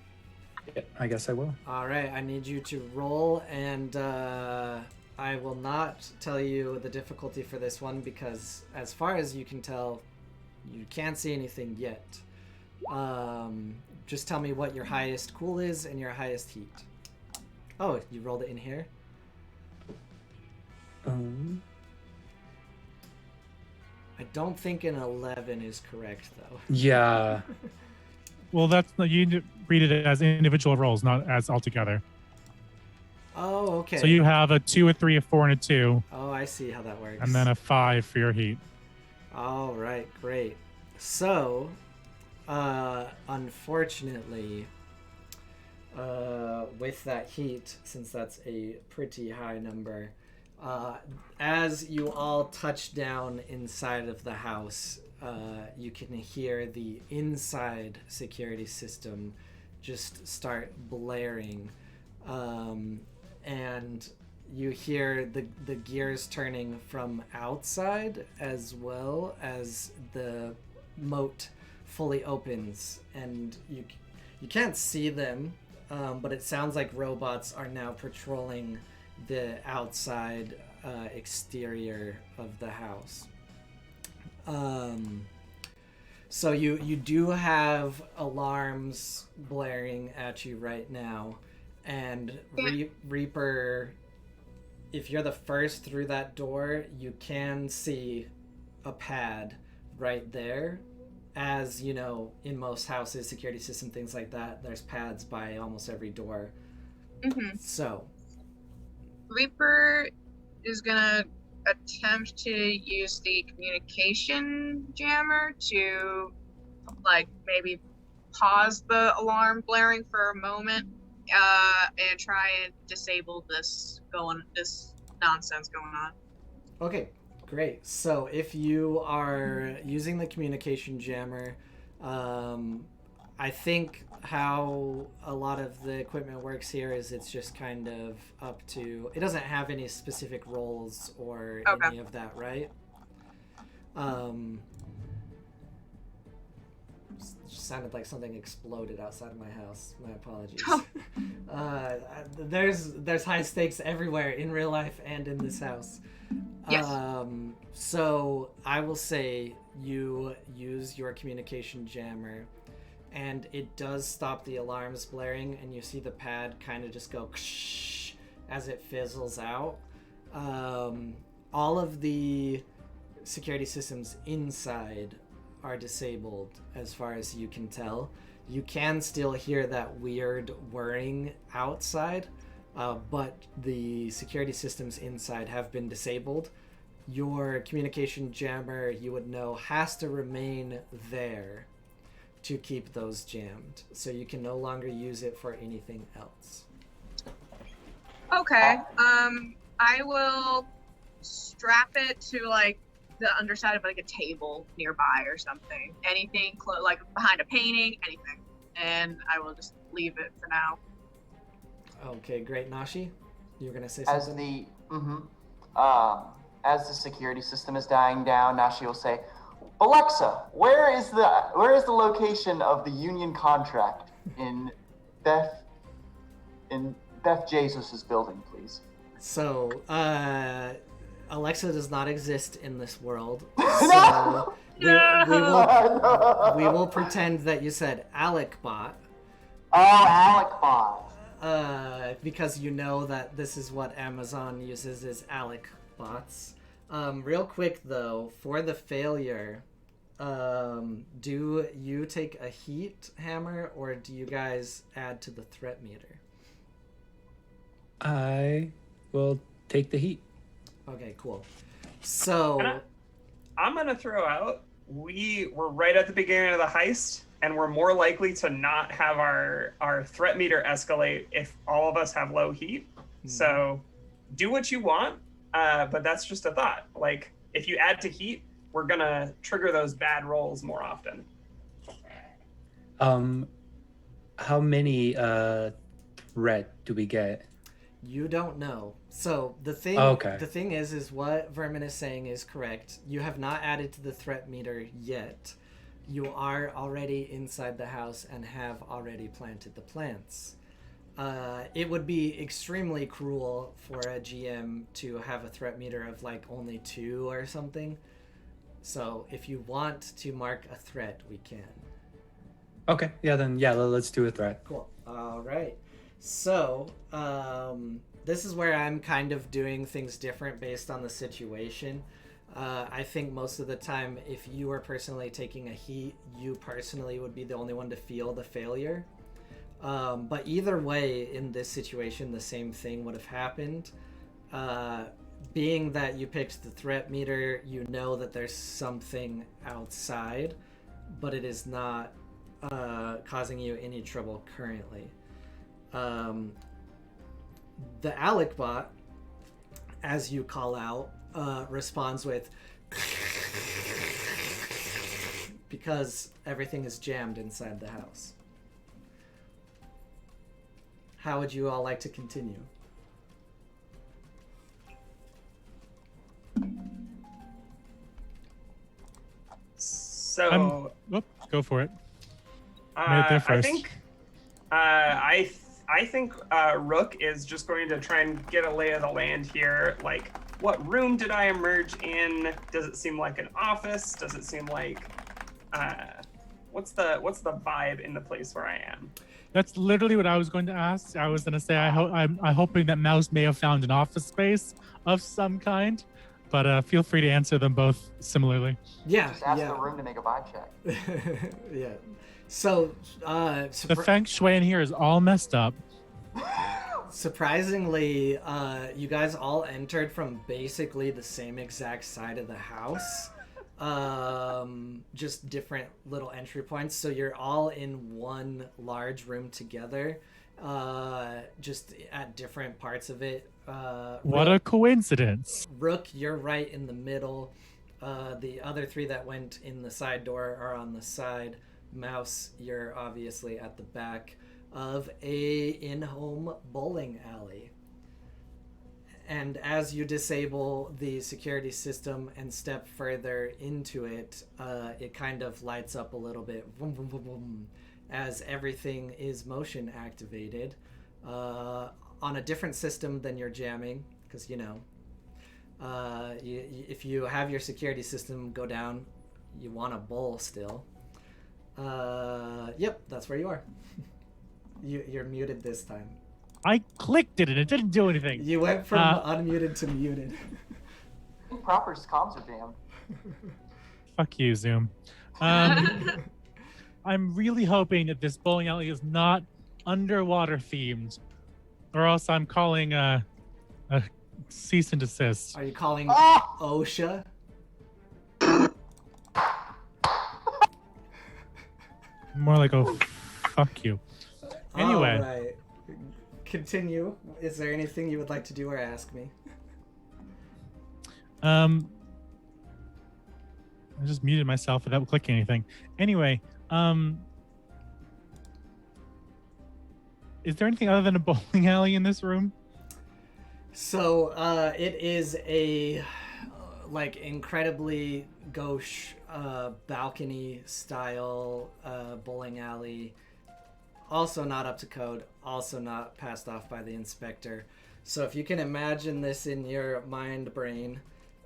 Yeah, I guess I will. All right, I need you to roll, and I will not tell you the difficulty for this one because, as far as you can tell, you can't see anything yet. Just tell me what your highest cool is and your highest heat. Oh, you rolled it in here? I don't think an 11 is correct, though. Yeah. Well, you need to read it as individual rolls, not as altogether. Oh, okay. So you have a 2, a 3, a 4, and a 2. Oh, I see how that works. And then a 5 for your heat. All right, great. So, unfortunately, with that heat, since that's a pretty high number, as you all touch down inside of the house, you can hear the inside security system just start blaring. And you hear the gears turning from outside as well as the moat fully opens, and you can't see them, but it sounds like robots are now patrolling the outside exterior of the house. So you do have alarms blaring at you right now, and Reaper, if you're the first through that door, you can see a pad right there. As you know, in most houses, security system, things like that, there's pads by almost every door. Mm-hmm. So Reaper is gonna attempt to use the communication jammer to, like, maybe pause the alarm blaring for a moment, and try and disable this nonsense going on. okay, great. So if you are using the communication jammer, I think how a lot of the equipment works here is it's just kind of up to, it doesn't have any specific roles or any of that, right? Sounded like something exploded outside of my house. My apologies. There's high stakes everywhere in real life and in this house. Yes. So I will say you use your communication jammer, and it does stop the alarms blaring, and you see the pad kind of just go as it fizzles out. All of the security systems inside are disabled as far as you can tell. You can still hear that weird whirring outside, but the security systems inside have been disabled. Your communication jammer, you would know, has to remain there to keep those jammed, so you can no longer use it for anything else. Okay. I will strap it to, like, the underside of, like, a table nearby or something. Anything like behind a painting, anything. And I will just leave it for now. Okay, great. Nashi, you were gonna say As something? as the security system is dying down, Nashi will say, "Alexa, where is the location of the union contract in Beth Jesus's building, please?" So, Alexa does not exist in this world. No! So we will pretend that you said AlecBot. Oh, AlecBot. Because you know that this is what Amazon uses, is AlecBots. Real quick though, for the failure, do you take a heat, Hammer, or do you guys add to the threat meter? I will take the heat. Okay, cool. So I'm gonna throw out, we're right at the beginning of the heist, and we're more likely to not have our threat meter escalate if all of us have low heat. So do what you want, but that's just a thought. Like, if you add to heat, we're gonna trigger those bad rolls more often. How many threat do we get? You don't know. So the thing the thing is what Vermin is saying is correct. You have not added to the threat meter yet. You are already inside the house and have already planted the plants. It would be extremely cruel for a GM to have a threat meter of like only 2 or something. So if you want to mark a threat, we can. Okay, let's do a threat. Cool. All right. So, this is where I'm kind of doing things different based on the situation. I think most of the time, if you were personally taking a heat, you personally would be the only one to feel the failure. But either way, in this situation, the same thing would have happened. Being that you picked the threat meter, you know that there's something outside, but it is not causing you any trouble currently. The Alec bot, as you call out, responds with because everything is jammed inside the house. How would you all like to continue? So Go for it. Right there first. I think Rook is just going to try and get a lay of the land here. Like, what room did I emerge in? Does it seem like an office? Does it seem like what's the vibe in the place where I am? That's literally what I was going to ask. I was going to say I'm hoping that Mouse may have found an office space of some kind, but feel free to answer them both similarly. Yeah. Just ask the room to make a vibe check. Yeah. So, the feng shui in here is all messed up. Surprisingly, you guys all entered from basically the same exact side of the house. Just different little entry points. So you're all in one large room together, just at different parts of it. What a coincidence. Rook, you're right in the middle. The other 3 that went in the side door are on the side. Mouse, you're obviously at the back of a in-home bowling alley. And as you disable the security system and step further into it, it kind of lights up a little bit, vroom, vroom, vroom, vroom, as everything is motion activated on a different system than you're jamming, because if you have your security system go down, you want to bowl still. Yep, that's where you are. You're muted this time. I clicked it and it didn't do anything. You went from unmuted to muted. Proper comms are jammed. Fuck you, Zoom. I'm really hoping that this bowling alley is not underwater themed, or else I'm calling a cease and desist. Are you calling OSHA? More like, oh, fuck you. Anyway. All right. Continue. Is there anything you would like to do or ask me? I just muted myself without clicking anything. Anyway, is there anything other than a bowling alley in this room? So, it is a incredibly gauche balcony style bowling alley. Also not up to code, also not passed off by the inspector. So if you can imagine this in your mind brain,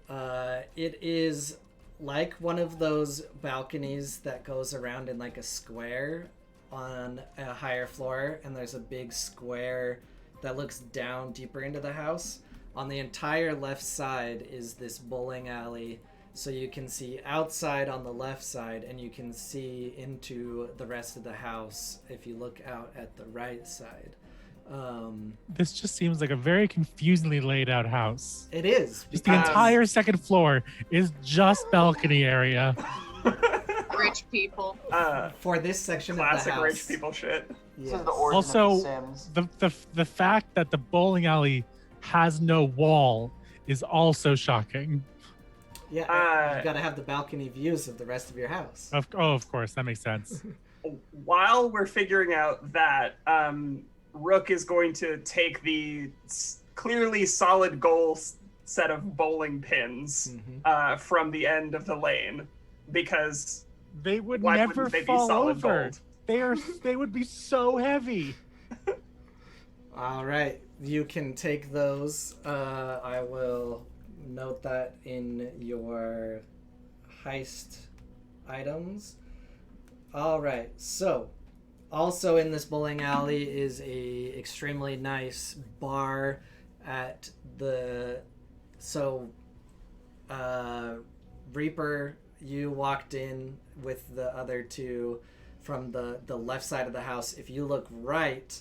it is like one of those balconies that goes around in like a square on a higher floor, and there's a big square that looks down deeper into the house. On the entire left side is this bowling alley, so you can see outside on the left side, and you can see into the rest of the house if you look out at the right side. This just seems like a very confusingly laid out house. It is. Just the entire second floor is just balcony area. Rich people. For this section classic of the house. rich people shit. Yes. This is the origin Also, of The Sims. the fact that the bowling alley has no wall is also shocking. Yeah, you gotta have the balcony views of the rest of your house. Of course, that makes sense. While we're figuring out that, Rook is going to take the clearly solid goal set of bowling pins from the end of the lane, because They would why never wouldn't they be fall solid over. gold? They would be so heavy. All right, you can take those. I will note that in your heist items. All right, so also in this bowling alley is a extremely nice bar at the Reaper, you walked in with the other two from the left side of the house. If you look right,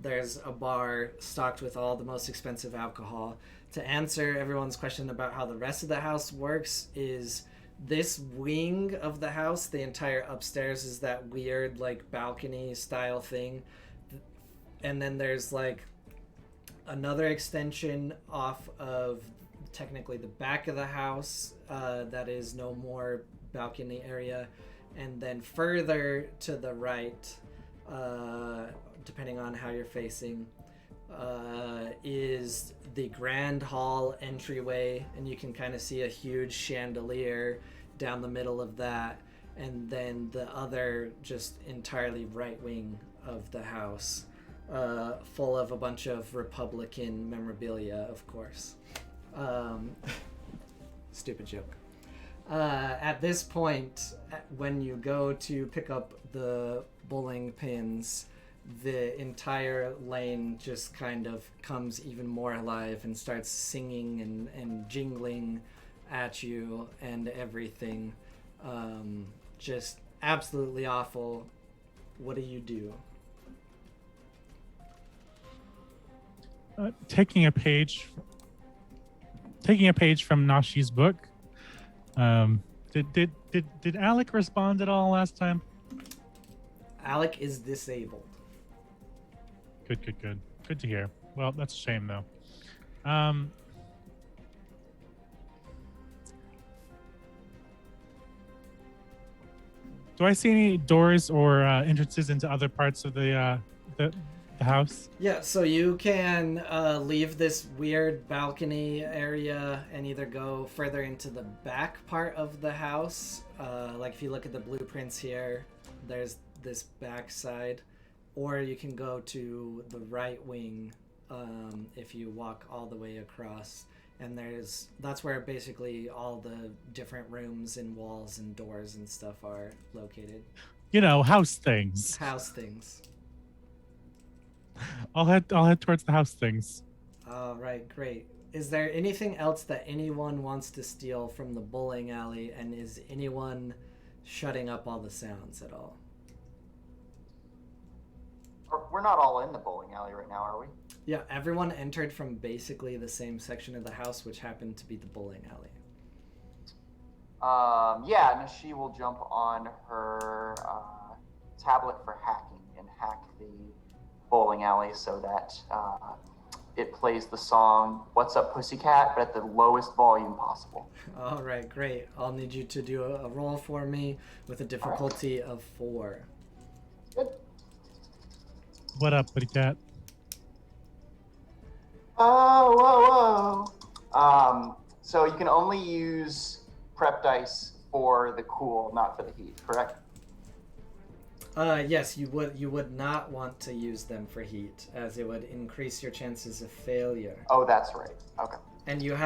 there's a bar stocked with all the most expensive alcohol. To answer everyone's question about how the rest of the house works, is this wing of the house, the entire upstairs is that weird like balcony style thing, and then there's like another extension off of technically the back of the house that is no more balcony area, and then further to the right, depending on how you're facing, is the grand hall entryway, and you can kind of see a huge chandelier down the middle of that, and then the other just entirely right wing of the house, full of a bunch of Republican memorabilia, of course. Stupid joke. At this point, when you go to pick up the bowling pins, the entire lane just kind of comes even more alive and starts singing and jingling at you and everything. Just absolutely awful. What do you do? Taking a page from Nashi's book. Did Alec respond at all last time? Alec is disabled. Good to hear. Well, that's a shame though. Do I see any doors or entrances into other parts of the house? Yeah, so you can leave this weird balcony area and either go further into the back part of the house. Like if you look at the blueprints here, there's this back side. Or you can go to the right wing if you walk all the way across. And that's where basically all the different rooms and walls and doors and stuff are located. You know, house things. House things. I'll head towards the house things. All right, great. Is there anything else that anyone wants to steal from the bowling alley, and is anyone shutting up all the sounds at all? We're not all in the bowling alley right now, are we? Yeah, everyone entered from basically the same section of the house, which happened to be the bowling alley. Yeah, Nashi will jump on her tablet for hacking and hack the bowling alley so that it plays the song "What's Up, Pussycat," but at the lowest volume possible. All right, great. I'll need you to do a roll for me with a difficulty of 4. Good. What up, buddy cat? Oh, whoa. So you can only use prep dice for the cool, not for the heat, correct? Yes, you would not want to use them for heat, as it would increase your chances of failure. Oh, that's right. Okay. And you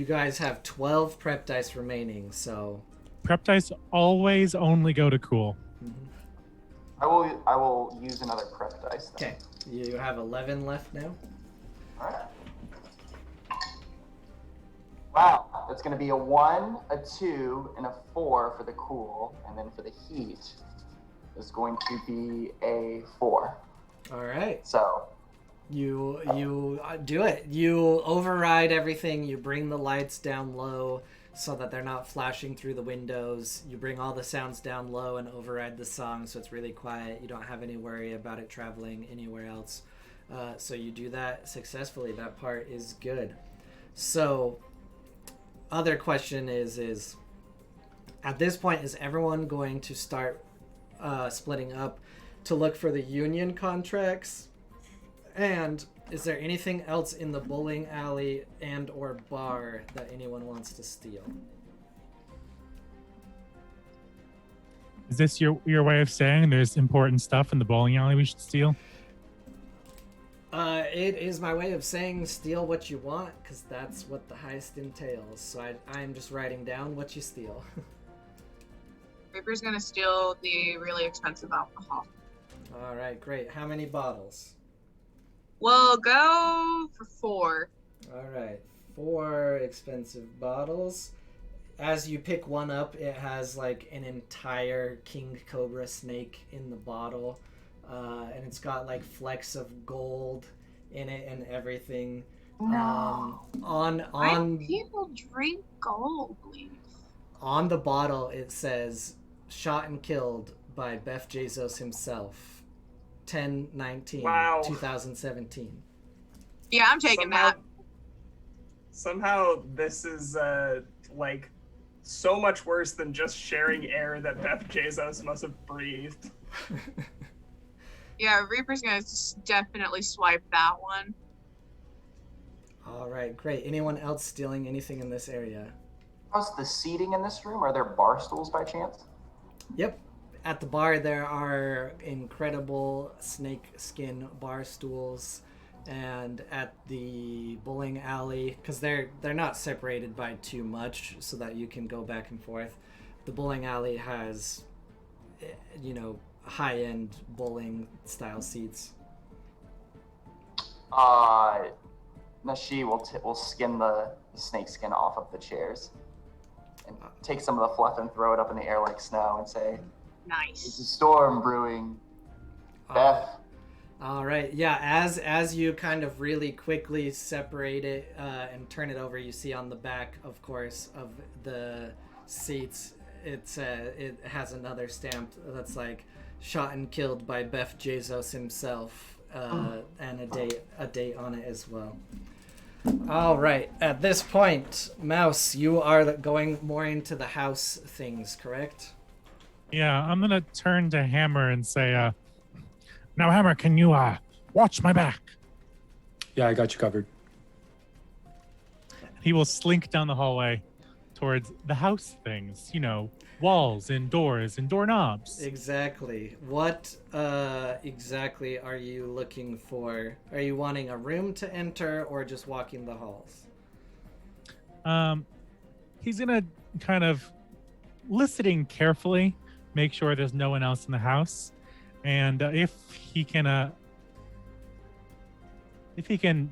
guys have 12 prep dice remaining, so Prep dice always only go to cool. I will use another prep dice then. okay. You have 11 left now. All right. Wow, that's going to be a 1, a 2, and a 4 for the cool, and then for the heat is going to be a 4. All right. So You do it. You override everything. You bring the lights down low so that they're not flashing through the windows. You bring all the sounds down low and override the song so it's really quiet. You don't have any worry about it traveling anywhere else. So you do that successfully. That part is good. So, other question is at this point, is everyone going to start splitting up to look for the union contracts? And is there anything else in the bowling alley and or bar that anyone wants to steal? Is this your way of saying there's important stuff in the bowling alley we should steal? It is my way of saying steal what you want, because that's what the heist entails. So I'm just writing down what you steal. Reaper's gonna steal the really expensive alcohol. All right, great. How many bottles? We'll go for 4. All right, 4 expensive bottles. As you pick one up, it has like an entire king cobra snake in the bottle, and it's got like flecks of gold in it and everything. No. On Why people drink gold, Leaf? On the bottle, it says "shot and killed by Beth Jesus himself, 10/19, Wow. 2017." Yeah, I'm taking that. Somehow this is like so much worse than just sharing air that Beth Jesus must have breathed. Yeah, Reaper's gonna definitely swipe that one. All right, great. Anyone else stealing anything in this area? How's the seating in this room? Are there bar stools by chance? Yep. At the bar, there are incredible snake skin bar stools, and at the bowling alley, because they're not separated by too much, so that you can go back and forth. The bowling alley has, high-end bowling style seats. Nashi will skin the snake skin off of the chairs and take some of the fluff and throw it up in the air like snow and say, Nice. "It's a storm brewing, Beth." All right, yeah. As you kind of really quickly separate it and turn it over, you see on the back, of course, of the seats, it has another stamp that's like "shot and killed by Beth Jesus himself," and a date on it as well. All right. At this point, Mouse, you are going more into the house things, correct? Yeah, I'm gonna turn to Hammer and say, "Now, Hammer, can you watch my back?" Yeah, I got you covered. He will slink down the hallway towards the house things. Walls and doors and doorknobs. Exactly. What exactly are you looking for? Are you wanting a room to enter or just walking the halls? He's gonna kind of listening carefully, make sure there's no one else in the house, and if he can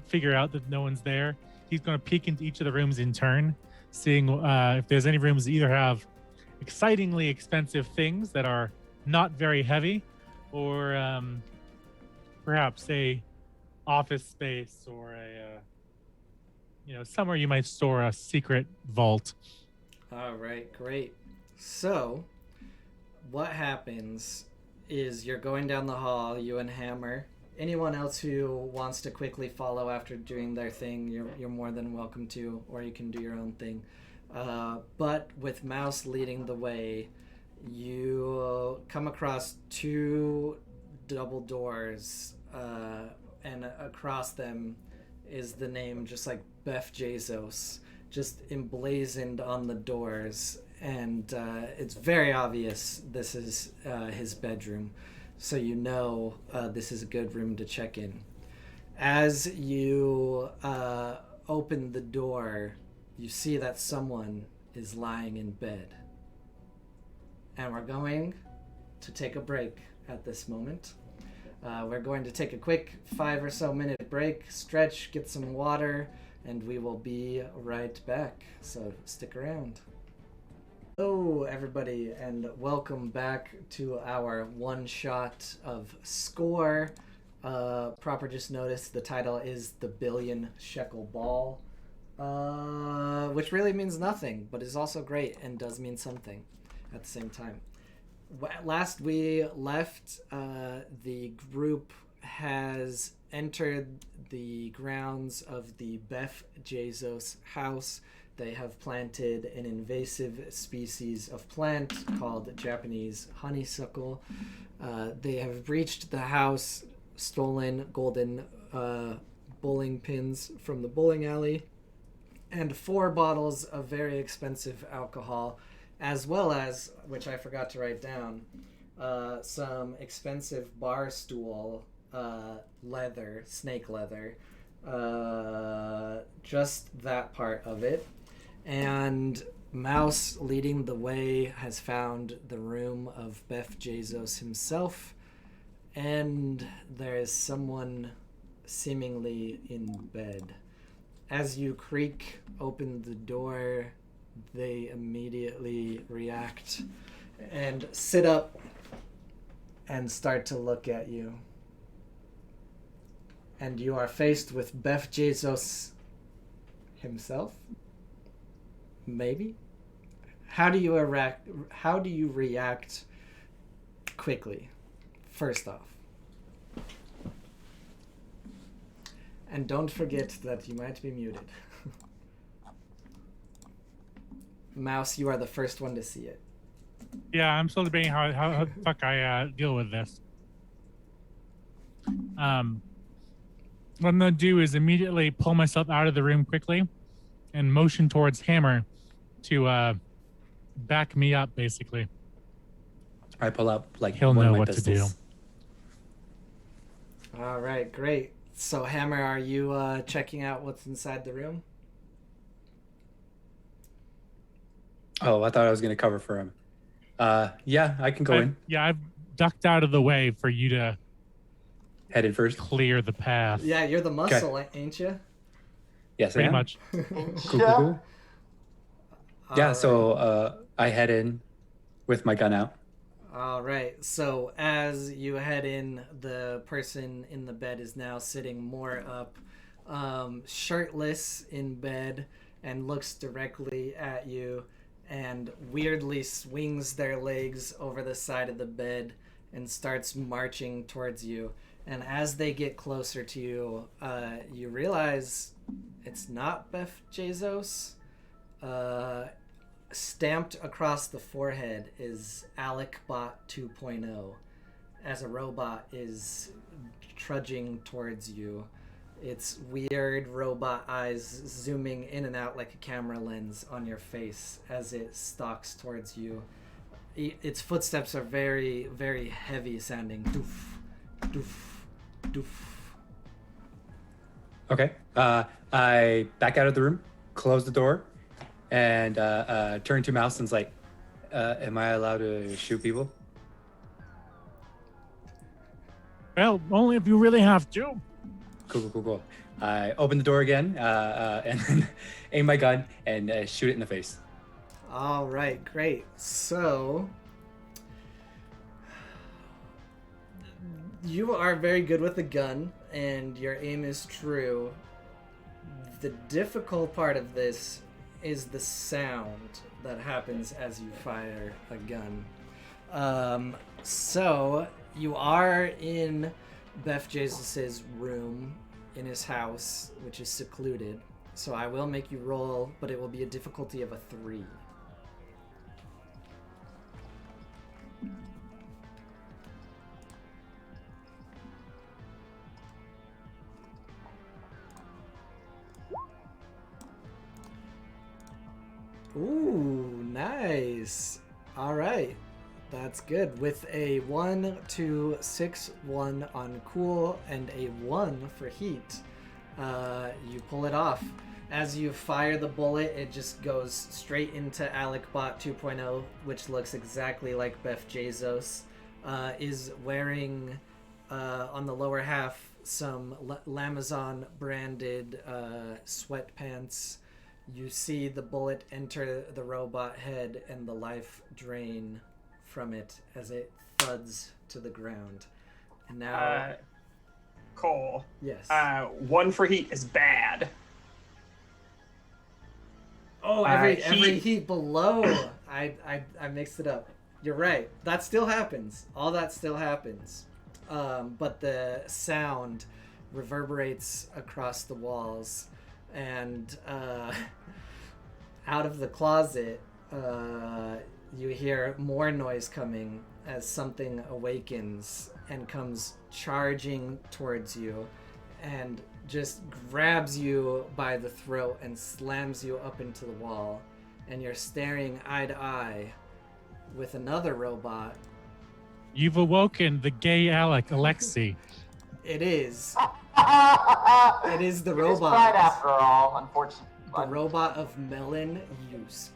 figure out that no one's there, he's gonna peek into each of the rooms in turn, seeing if there's any rooms that either have excitingly expensive things that are not very heavy, or perhaps a office space or somewhere you might store a secret vault. All right, great. So, what happens is you're going down the hall, you and Hammer. Anyone else who wants to quickly follow after doing their thing, you're more than welcome to, or you can do your own thing. But with Mouse leading the way, you come across 2 double doors, and across them is the name, just like Beth Jesus, just emblazoned on the doors. And it's very obvious this is his bedroom, so this is a good room to check in. As you open the door, you see that someone is lying in bed. And we're going to take a break at this moment. We're going to take a quick 5 or so minute break, stretch, get some water, and we will be right back. So stick around. Hello, everybody, and welcome back to our one shot of Score. Proper just noticed the title is The Billion Shekel Ball. Which really means nothing, but is also great and does mean something at the same time. Last we left, the group has entered the grounds of the Beth Jesus house. They have planted an invasive species of plant called Japanese honeysuckle. They have breached the house, stolen golden bowling pins from the bowling alley, and 4 bottles of very expensive alcohol, as well as, which I forgot to write down, some expensive bar stool leather, snake leather. Just that part of it. And Mouse, leading the way, has found the room of Beth Jesus himself, and there is someone seemingly in bed. As you creak open the door, they immediately react and sit up and start to look at you. And you are faced with Beth Jesus himself? Maybe? How do you react quickly, first off? And don't forget that you might be muted. Mouse, you are the first one to see it. Yeah, I'm still debating how the fuck I deal with this. What I'm gonna do is immediately pull myself out of the room quickly and motion towards Hammer to back me up, basically. I pull out like He'll one know of my what pistols. to do. All right, great. So, Hammer, are you checking out what's inside the room? Oh, I thought I was going to cover for him. Yeah, I can go in. Yeah, I've ducked out of the way for you to Headed first. clear the path. Yeah, you're the muscle, ain't you? Yes, Pretty I am. much. Cool. Yeah, All so I head in with my gun out. All right. So as you head in, the person in the bed is now sitting more up, shirtless in bed, and looks directly at you and weirdly swings their legs over the side of the bed and starts marching towards you. And as they get closer to you, you realize it's not Beth Jesus. Stamped across the forehead is AlecBot 2.0 as a robot is trudging towards you. Its weird robot eyes zooming in and out like a camera lens on your face as it stalks towards you. Its footsteps are very, very heavy sounding. Doof, doof, doof. Okay. I back out of the room, close the door, and turn to Mouse and's like, am I allowed to shoot people? Well, only if you really have to. Cool. I open the door again and then aim my gun and shoot it in the face. All right, great. So you are very good with the gun and your aim is true. The difficult part of this is the sound that happens as you fire a gun. So you are in Beth Jesus's room in his house, which is secluded. So I will make you roll, but it will be a difficulty of a 3. Ooh, nice. All right. That's good. With a 1, 2, 6, 1 on cool and a 1 for heat, you pull it off. As you fire the bullet, it just goes straight into AlecBot 2.0, which looks exactly like Beth Jesus. Is wearing, on the lower half, some Lamazon branded sweatpants. You see the bullet enter the robot head and the life drain from it as it thuds to the ground. And now... Cole. Yes. 1 for heat is bad. Oh, every heat below. I mixed it up. You're right. That still happens. All that still happens. but the sound reverberates across the walls, and out of the closet, you hear more noise coming as something awakens and comes charging towards you and just grabs you by the throat and slams you up into the wall. And you're staring eye to eye with another robot. You've awoken the gay Alec, Alexei. It is. It is the It is robot. Pride after all, unfortunately. The robot of Melon Yusk.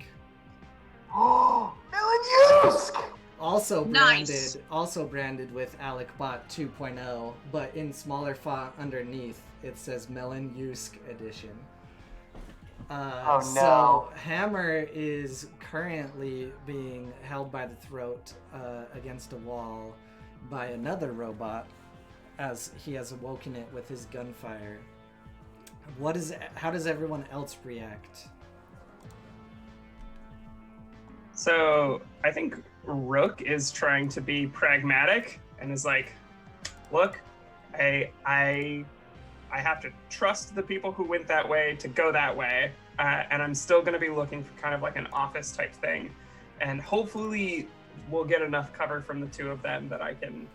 Melon Yusk! Also Nice. branded with AlecBot 2.0, but in smaller font underneath it says Melon Yusk Edition. Oh, no. So Hammer is currently being held by the throat against a wall by another robot as he has awoken it with his gunfire. How does everyone else react? So I think Rook is trying to be pragmatic and is like, look, I have to trust the people who went that way to go that way, and I'm still going to be looking for kind of like an office type thing, and hopefully we'll get enough cover from the two of them that I can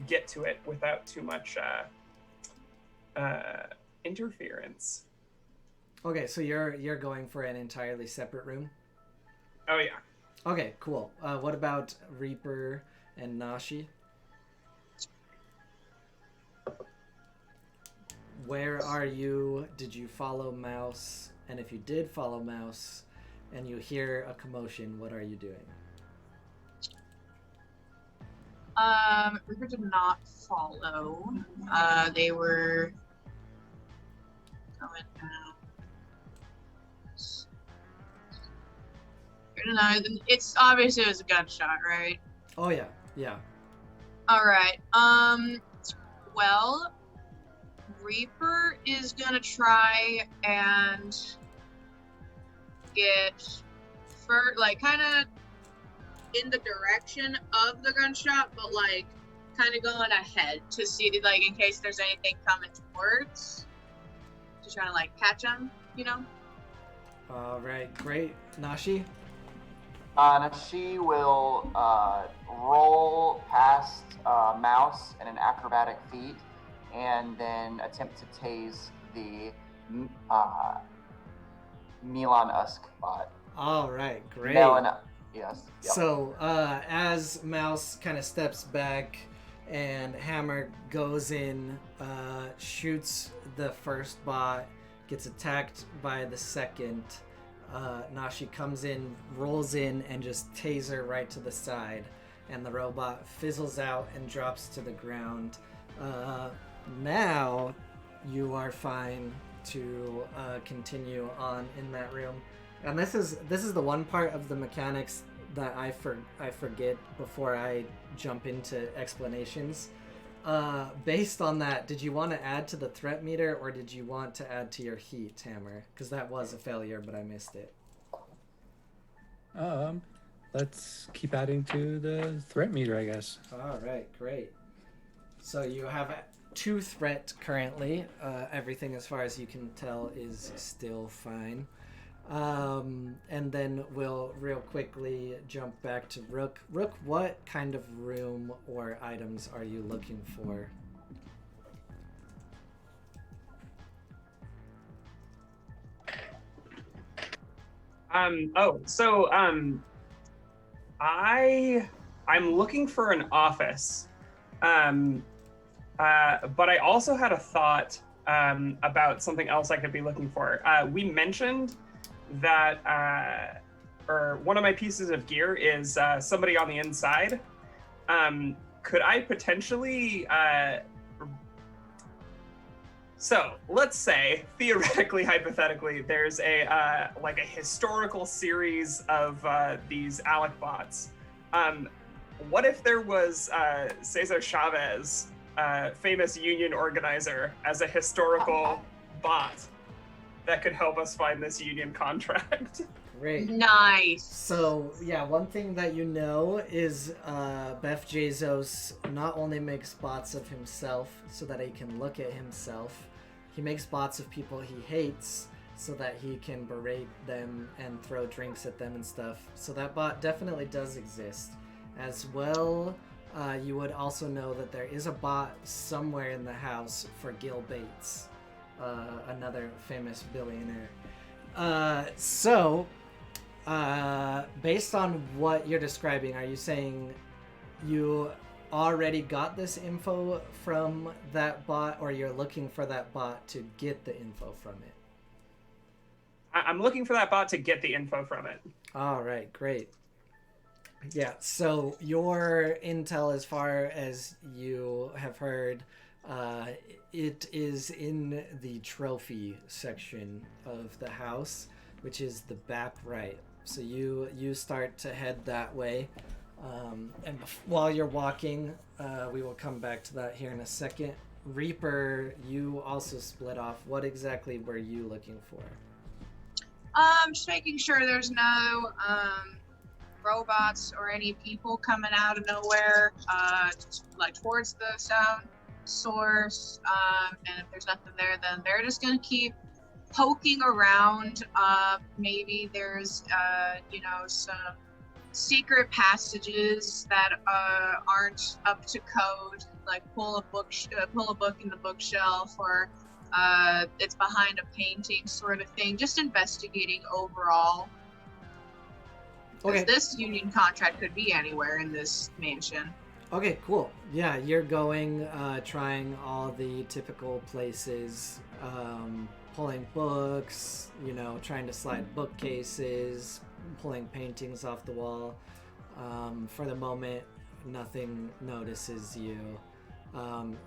get to it without too much interference. Okay, so you're going for an entirely separate room? Oh yeah. Okay, cool. What about Reaper and Nashi? Where are you? Did you follow Mouse? And if you did follow Mouse and you hear a commotion, what are you doing? Reaper did not follow. They were going down. I don't know. It's obvious it was a gunshot, right? Oh yeah, yeah. All right. Well, Reaper is gonna try and get kind of in the direction of the gunshot, but like kind of going ahead to see like in case there's anything coming towards, to try to like catch him, you know. All right, great. Nashi? Nashi will roll past Mouse in an acrobatic feat and then attempt to tase the Milan Usk bot. All right, great. Yes. Yep. So as Mouse kind of steps back and Hammer goes in, shoots the first bot, gets attacked by the second, Nashi comes in, rolls in, and just taser right to the side, and the robot fizzles out and drops to the ground. Now you are fine to continue on in that room. And this is the one part of the mechanics that I forget before I jump into explanations. Based on that, did you want to add to the threat meter, or did you want to add to your heat, Hammer? Because that was a failure, but I missed it. Let's keep adding to the threat meter, I guess. All right, great. So you have 2 threat currently. Everything, as far as you can tell, is still fine. And then we'll real quickly jump back to Rook. Rook, what kind of room or items are you looking for? I'm looking for an office, but I also had a thought about something else I could be looking for. We mentioned that, or one of my pieces of gear is somebody on the inside. Could I potentially, so let's say, theoretically, hypothetically, there's a like a historical series of these Alec bots. What if there was Cesar Chavez, famous union organizer, as a historical bot that could help us find this union contract? Great. Nice. So, yeah, one thing that you know is Beth Jesus not only makes bots of himself so that he can look at himself, he makes bots of people he hates so that he can berate them and throw drinks at them and stuff. So that bot definitely does exist. As well, you would also know that there is a bot somewhere in the house for Gil Bates, another famous billionaire. Based on what you're describing, are you saying you already got this info from that bot, or you're looking for that bot to get the info from it? I'm looking for that bot to get the info from it. All right, great. Yeah, so your intel, as far as you have heard, it is in the trophy section of the house, which is the back right. So you start to head that way, and while you're walking, we will come back to that here in a second. Reaper, you also split off. What exactly were you looking for? Just making sure there's no robots or any people coming out of nowhere, like towards the sound source. And if there's nothing there, then they're just gonna keep poking around. Maybe there's some secret passages that aren't up to code, like pull a book in the bookshelf, or it's behind a painting, sort of thing. Just investigating overall. Because this union contract could be anywhere in this mansion. Okay, cool. Yeah, you're going, trying all the typical places, pulling books, trying to slide bookcases, pulling paintings off the wall. For the moment, nothing notices you.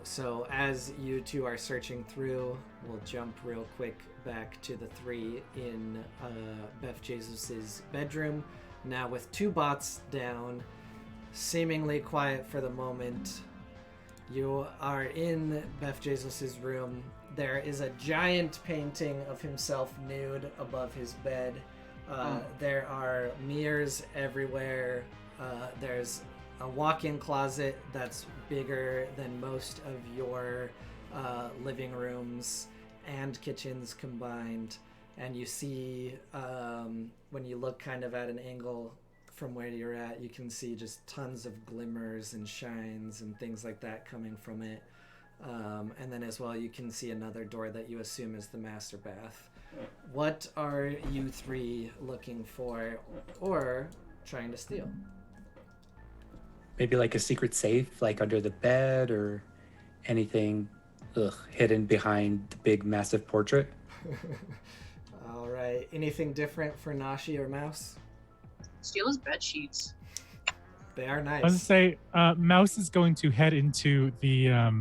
So as you two are searching through, we'll jump real quick back to the three in Beth Jesus's bedroom. Now with two bots down, seemingly quiet for the moment, you are in Beth Jesus's room. There is a giant painting of himself nude above his bed. There are mirrors everywhere. There's a walk-in closet that's bigger than most of your living rooms and kitchens combined. And you see, when you look kind of at an angle from where you're at, you can see just tons of glimmers and shines and things like that coming from it. And then as well, you can see another door that you assume is the master bath. What are you three looking for or trying to steal? Maybe like a secret safe, like under the bed, or anything hidden behind the big, massive portrait. All right. Anything different for Nashi or Mouse? Steal his bed sheets. They are nice. I was going to say, Mouse is going to head into the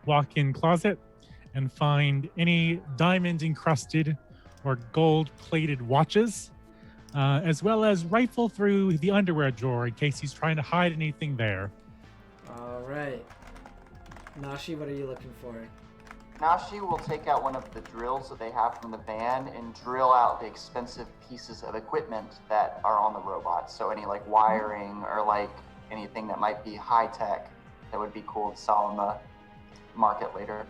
walk-in closet and find any diamond-encrusted or gold-plated watches, as well as rifle through the underwear drawer in case he's trying to hide anything there. All right. Nashi, what are you looking for? Nashi will take out one of the drills that they have from the van and drill out the expensive pieces of equipment that are on the robot. So any like wiring or like anything that might be high tech that would be cool to sell in the market later.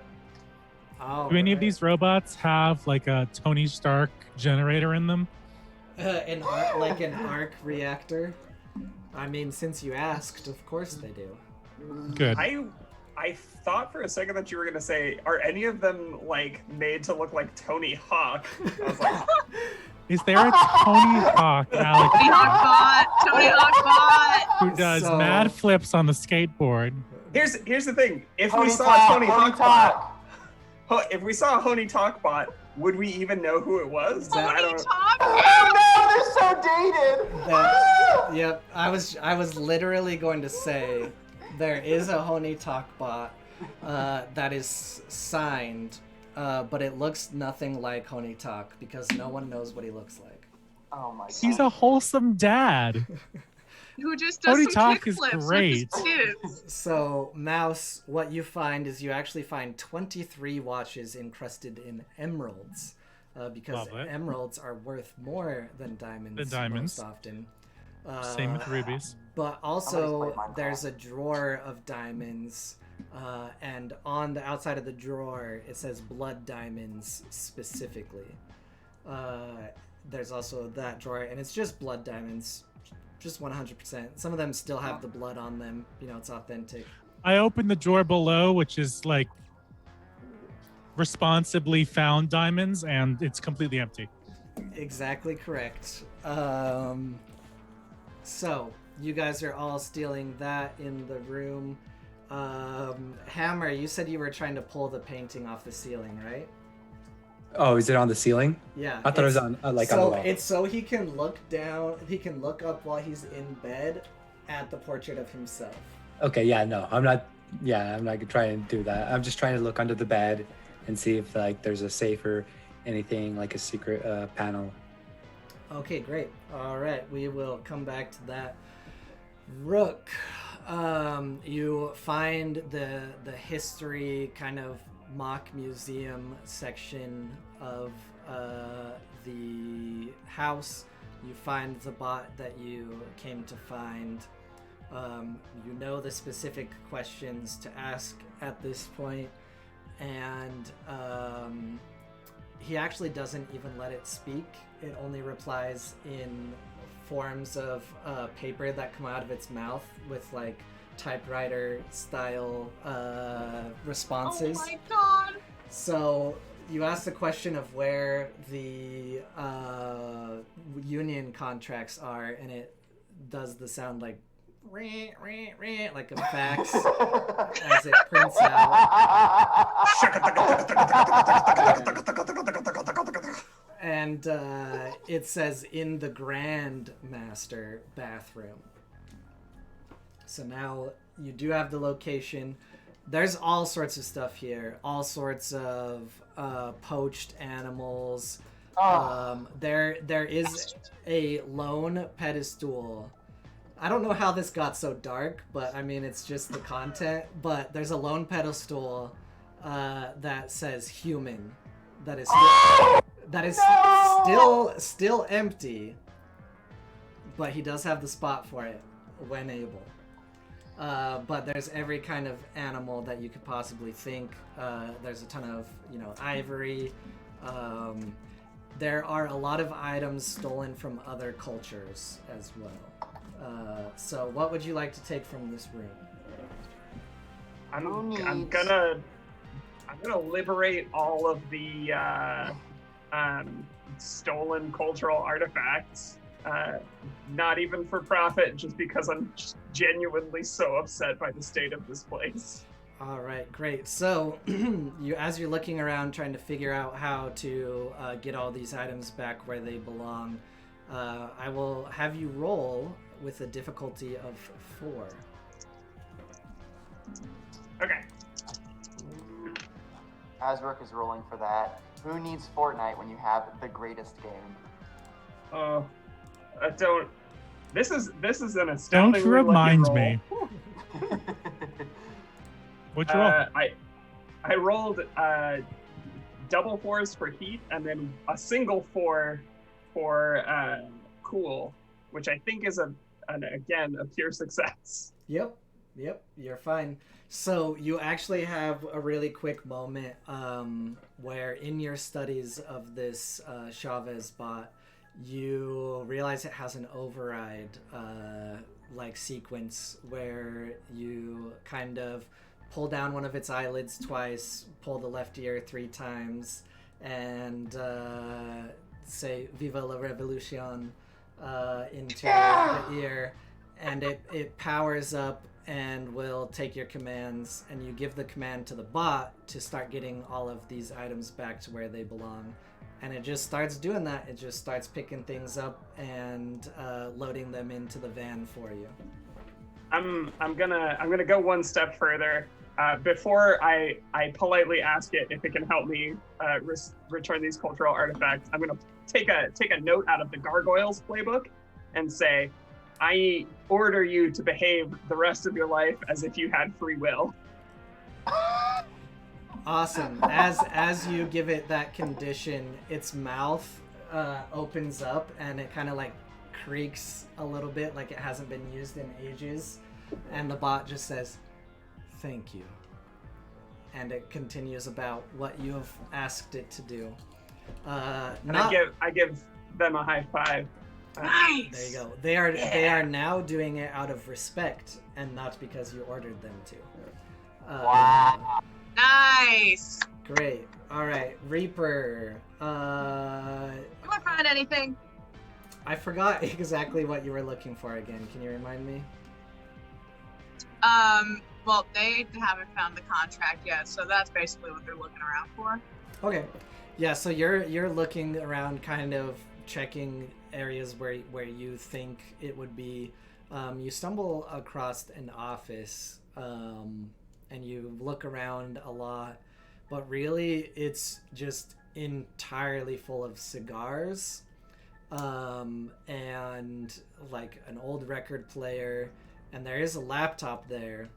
Do any of these robots have like a Tony Stark generator in them? An arc reactor? I mean, since you asked, of course they do. Good. I thought for a second that you were gonna say, are any of them like made to look like Tony Hawk? I was like, is there a Tony Hawk, Alex? Tony Hawk bot, who does mad flips on the skateboard? Here's the thing: if Tony we saw Talk, a Tony Hawk Talk. bot, if we saw a Honey Talk bot, would we even know who it was? Tony Talk. Oh no, they're so dated. Yep, I was literally going to say there is a Honey Talk bot that is signed, but it looks nothing like Honey Talk because no one knows what he looks like. Oh my god. He's a wholesome dad. Who just does Tony some Talk is kickflips great. with his kids. So, Mouse, what you find is you actually find 23 watches encrusted in emeralds. because Love it. emeralds are worth more than diamonds, The diamonds. most often. Same with rubies. But Somebody's also, played Minecraft. there's a drawer of diamonds, and on the outside of the drawer, it says blood diamonds specifically. There's also that drawer, and it's just blood diamonds, just 100%. Some of them still have the blood on them. You know, it's authentic. I opened the drawer below, which is like responsibly found diamonds, and it's completely empty. Exactly correct. So you guys are all stealing that in the room. Hammer, you said you were trying to pull the painting off the ceiling, right? Oh, is it on the ceiling? Yeah. I thought it was on on the So wall. it's so he can look down. He can look up while he's in bed at the portrait of himself. Okay, yeah, no, I'm not. Yeah, I'm not gonna try and do that. I'm just trying to look under the bed and see if like there's a safe or anything like a secret panel. Okay, great. All right, we will come back to that. Rook, you find the history kind of mock museum section of the house. You find the bot that you came to find. You know the specific questions to ask at this point, and he actually doesn't even let it speak. It only replies in forms of paper that come out of its mouth with like typewriter style responses. Oh my god! So you ask the question of where the union contracts are, and it does the sound like like a fax as it prints out. And it says in the Grand Master bathroom. So now you do have the location. There's all sorts of stuff here. All sorts of poached animals. There is a lone pedestal. I don't know how this got so dark, but I mean it's just the content. But there's a lone pedestal that says human. That is still empty, but he does have the spot for it when able. But there's every kind of animal that you could possibly think. There's a ton of, ivory. There are a lot of items stolen from other cultures as well. So what would you like to take from this room? I'm gonna liberate all of the stolen cultural artifacts. Not even for profit, just because I'm just genuinely so upset by the state of this place. All right, great. So as you're looking around trying to figure out how to get all these items back where they belong, I will have you roll with a difficulty of 4. Okay. As Rook is rolling for that, who needs Fortnite when you have the greatest game? I don't. This is an astounding. Don't remind roll. me. What'd you roll? I rolled double 4s for heat and then a single 4 for cool, which I think is again a pure success. Yep, you're fine. So you actually have a really quick moment where in your studies of this Chavez bot, you realize it has an override like sequence where you kind of pull down one of its eyelids twice, pull the left ear 3 times, and say "Viva la Revolution" into the ear, and it powers up and will take your commands, and you give the command to the bot to start getting all of these items back to where they belong. And it just starts doing that. It just starts picking things up and loading them into the van for you. I'm gonna go one step further. Before I politely ask it if it can help me return these cultural artifacts, I'm gonna take a note out of the Gargoyles playbook and say, I order you to behave the rest of your life as if you had free will. Awesome. As you give it that condition, its mouth opens up and it kind of like creaks a little bit, like it hasn't been used in ages, and the bot just says, "Thank you," and it continues about what you have asked it to do. And I give them a high five. Nice. There you go. They are now doing it out of respect and not because you ordered them to. Wow. Nice. Great. All right, Reaper. You want to find anything? I forgot exactly what you were looking for again. Can you remind me? Well, they haven't found the contract yet, so that's basically what they're looking around for. Okay. Yeah, so you're looking around, kind of checking areas where you think it would be. You stumble across an office, and you look around a lot, but really it's just entirely full of cigars, and like an old record player, and there is a laptop there.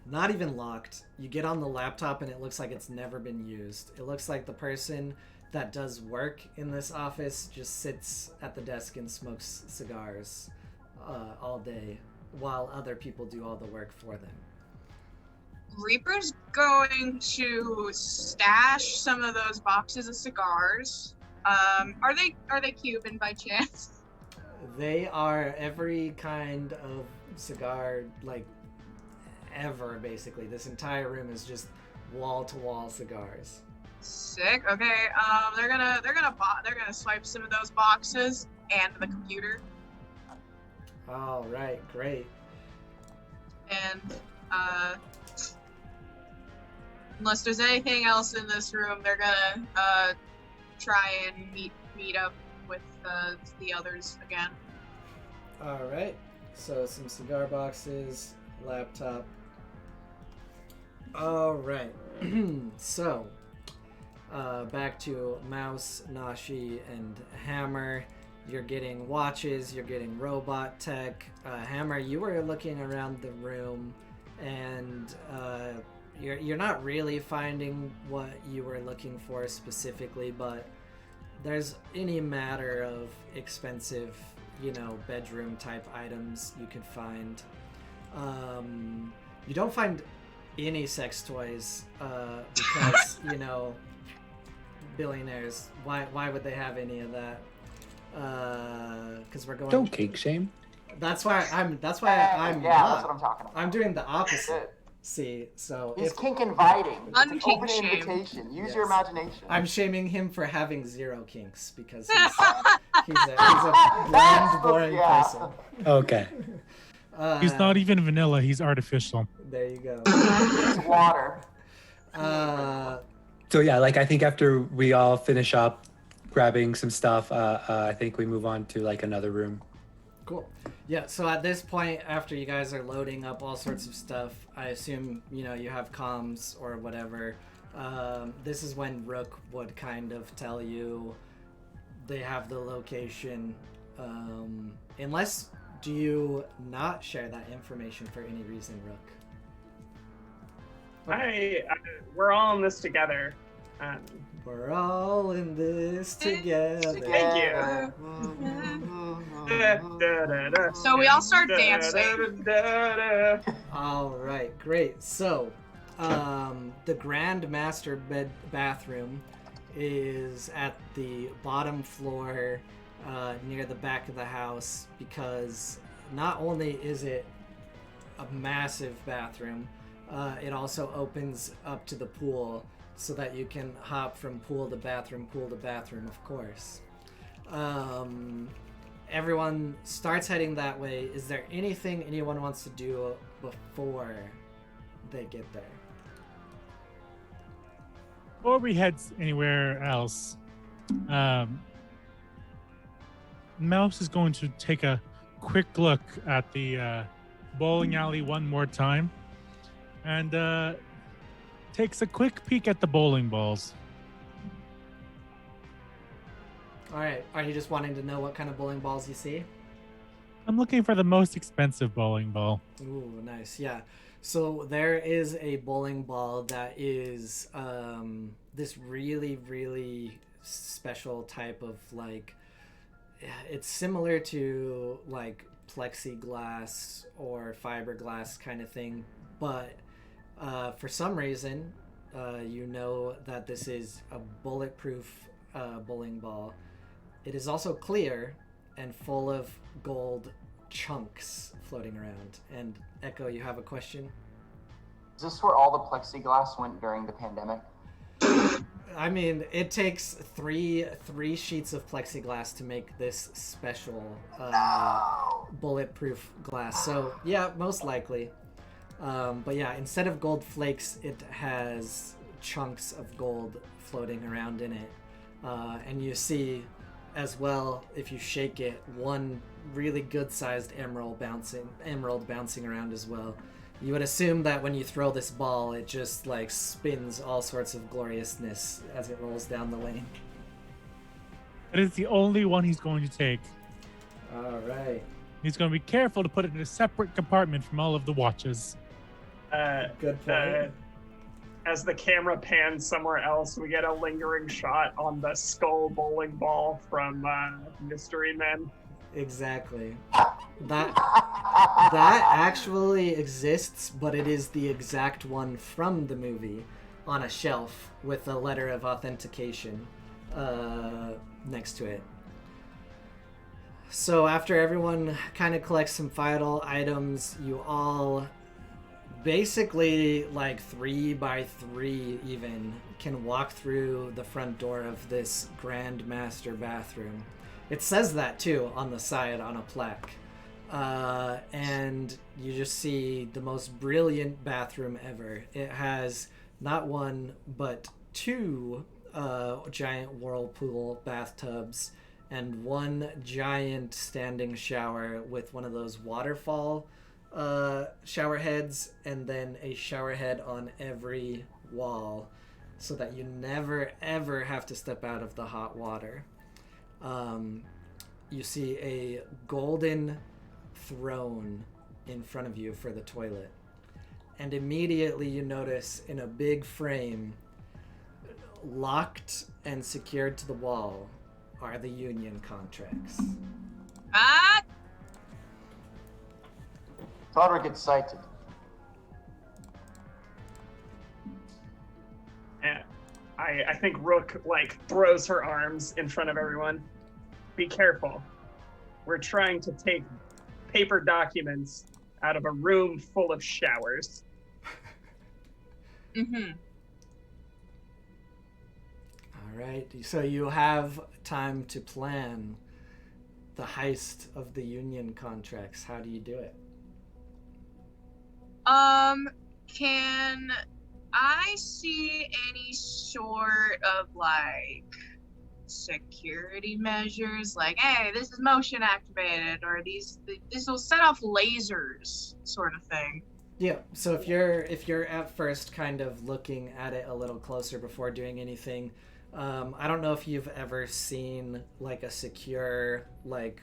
Not even locked. You get on the laptop and it looks like it's never been used. It looks like the person that does work in this office just sits at the desk and smokes cigars all day while other people do all the work for them. Reaper's going to stash some of those boxes of cigars. Are they Cuban by chance? They are every kind of cigar, like, ever, basically. This entire room is just wall-to-wall cigars. Sick. Okay. They're gonna swipe some of those boxes and the computer. All right, great. And unless there's anything else in this room, they're gonna try and meet up with the others again. All right. So some cigar boxes, laptop. All right. So back to Mouse, Nashi, and Hammer. You're getting watches, you're getting robot tech. Hammer, you were looking around the room, and you're not really finding what you were looking for specifically, but there's any matter of expensive, bedroom type items you could find. You don't find any sex toys because billionaires. Why would they have any of that? Because we're going. Don't kink shame. That's why I'm. Yeah, not. that's what I'm talking about. I'm doing the opposite. See, so He's kink inviting. It's an Unkink open shame. invitation. Use Yes. your imagination. I'm shaming him for having zero kinks because he's a bland, boring Yeah. person. Okay. He's not even vanilla. He's artificial. There you go. It's water. So yeah, I think after we all finish up grabbing some stuff, I think we move on to another room. Cool. Yeah, so at this point, after you guys are loading up all sorts of stuff, I assume, you have comms or whatever. This is when Rook would kind of tell you they have the location. Unless, do you not share that information for any reason, Rook? We're all in this together. We're all in this together. Thank you. So we all start dancing. All right, great. So, the Grand Master bathroom is at the bottom floor near the back of the house, because not only is it a massive bathroom, it also opens up to the pool so that you can hop from pool to bathroom, of course. Everyone starts heading that way. Is there anything anyone wants to do before they get there? Before we head anywhere else, Mouse is going to take a quick look at the bowling alley one more time, and takes a quick peek at the bowling balls. All right. Are you just wanting to know what kind of bowling balls you see? I'm looking for the most expensive bowling ball. Ooh, nice. Yeah. So there is a bowling ball that is this really, really special type of like. It's similar to like plexiglass or fiberglass kind of thing, but for some reason, you know that this is a bulletproof bowling ball. It is also clear and full of gold chunks floating around. And Echo, you have a question? Is this where all the plexiglass went during the pandemic? I mean, it takes three sheets of plexiglass to make this special bulletproof glass. So yeah, most likely. But yeah, instead of gold flakes, it has chunks of gold floating around in it. And you see as well, if you shake it, one really good-sized emerald bouncing around as well. You would assume that when you throw this ball, it just like spins all sorts of gloriousness as it rolls down the lane. It is the only one he's going to take. All right. He's going to be careful to put it in a separate compartment from all of the watches. Good point. As the camera pans somewhere else, we get a lingering shot on the skull bowling ball from Mystery Men. Exactly. That actually exists, but it is the exact one from the movie on a shelf with a letter of authentication next to it. So after everyone kind of collects some vital items, you all basically like 3 by 3 even can walk through the front door of this Grand Master bathroom. It says that too on the side on a plaque. And you just see the most brilliant bathroom ever. It has not one, but 2 giant whirlpool bathtubs and 1 giant standing shower with one of those waterfall shower heads, and then a shower head on every wall so that you never ever have to step out of the hot water. You see a golden throne in front of you for the toilet. And immediately you notice in a big frame, locked and secured to the wall, are the union contracts. Ah! Cohlrabi gets cited. Yeah. I think Rook like throws her arms in front of everyone. Be careful. We're trying to take paper documents out of a room full of showers. Mm-hmm. All right. So you have time to plan the heist of the union contracts. How do you do it? Can I see any sort of like security measures, like, hey, this is motion activated, or this will set off lasers, sort of thing? Yeah. So if you're at first kind of looking at it a little closer before doing anything, I don't know if you've ever seen like a secure like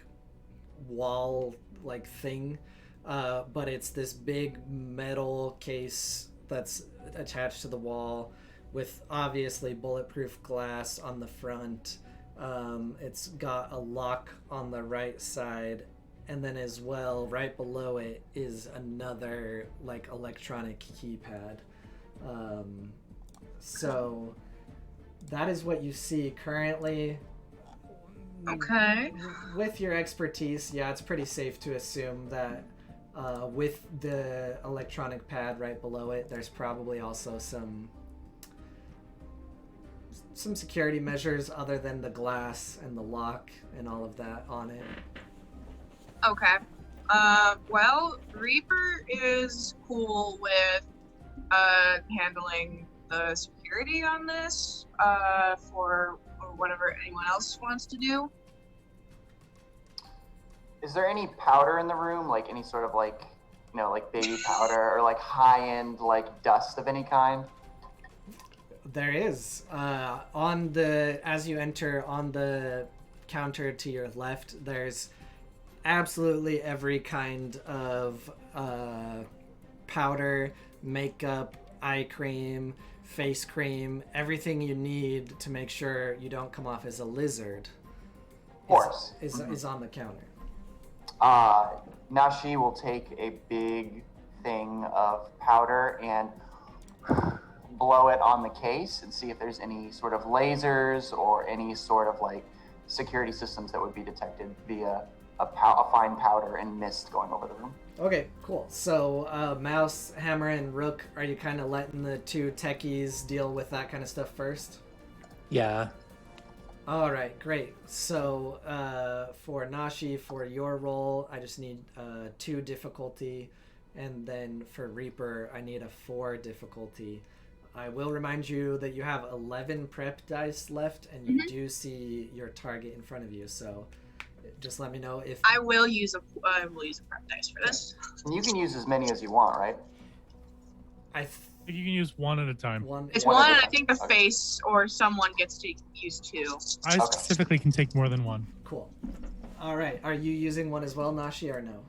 wall like thing, but it's this big metal case that's attached to the wall with obviously bulletproof glass on the front. It's got a lock on the right side, and then as well right below it is another like electronic keypad. So that is what you see currently. Okay. With your expertise, yeah, it's pretty safe to assume that with the electronic pad right below it, there's probably also some security measures other than the glass and the lock and all of that on it. Okay. Well, Reaper is cool with handling the security on this for whatever anyone else wants to do. Is there any powder in the room, like any sort of like, you know, like baby powder or like high-end like dust of any kind? There is. As you enter on the counter to your left, there's absolutely every kind of powder, makeup, eye cream, face cream, everything you need to make sure you don't come off as a lizard. Of course. Is on the counter. Nashi will take a big thing of powder and blow it on the case and see if there's any sort of lasers or any sort of like security systems that would be detected via a fine powder and mist going over the room. Okay, cool. So, Mouse, Hammer, and Rook, are you kind of letting the two techies deal with that kind of stuff first? Yeah. All right, great. So, for Nashi, for your role, I just need 2 difficulty, and then for Reaper, I need a 4 difficulty. I will remind you that you have 11 prep dice left, and you do see your target in front of you. So, just let me know if I will use a prep dice for this. And you can use as many as you want, right? You can use one at a time. It's One one, at a and I time. think the Okay. face or someone gets to use 2. I specifically can take more than one. Cool. All right. Are you using one as well, Nashi, or no?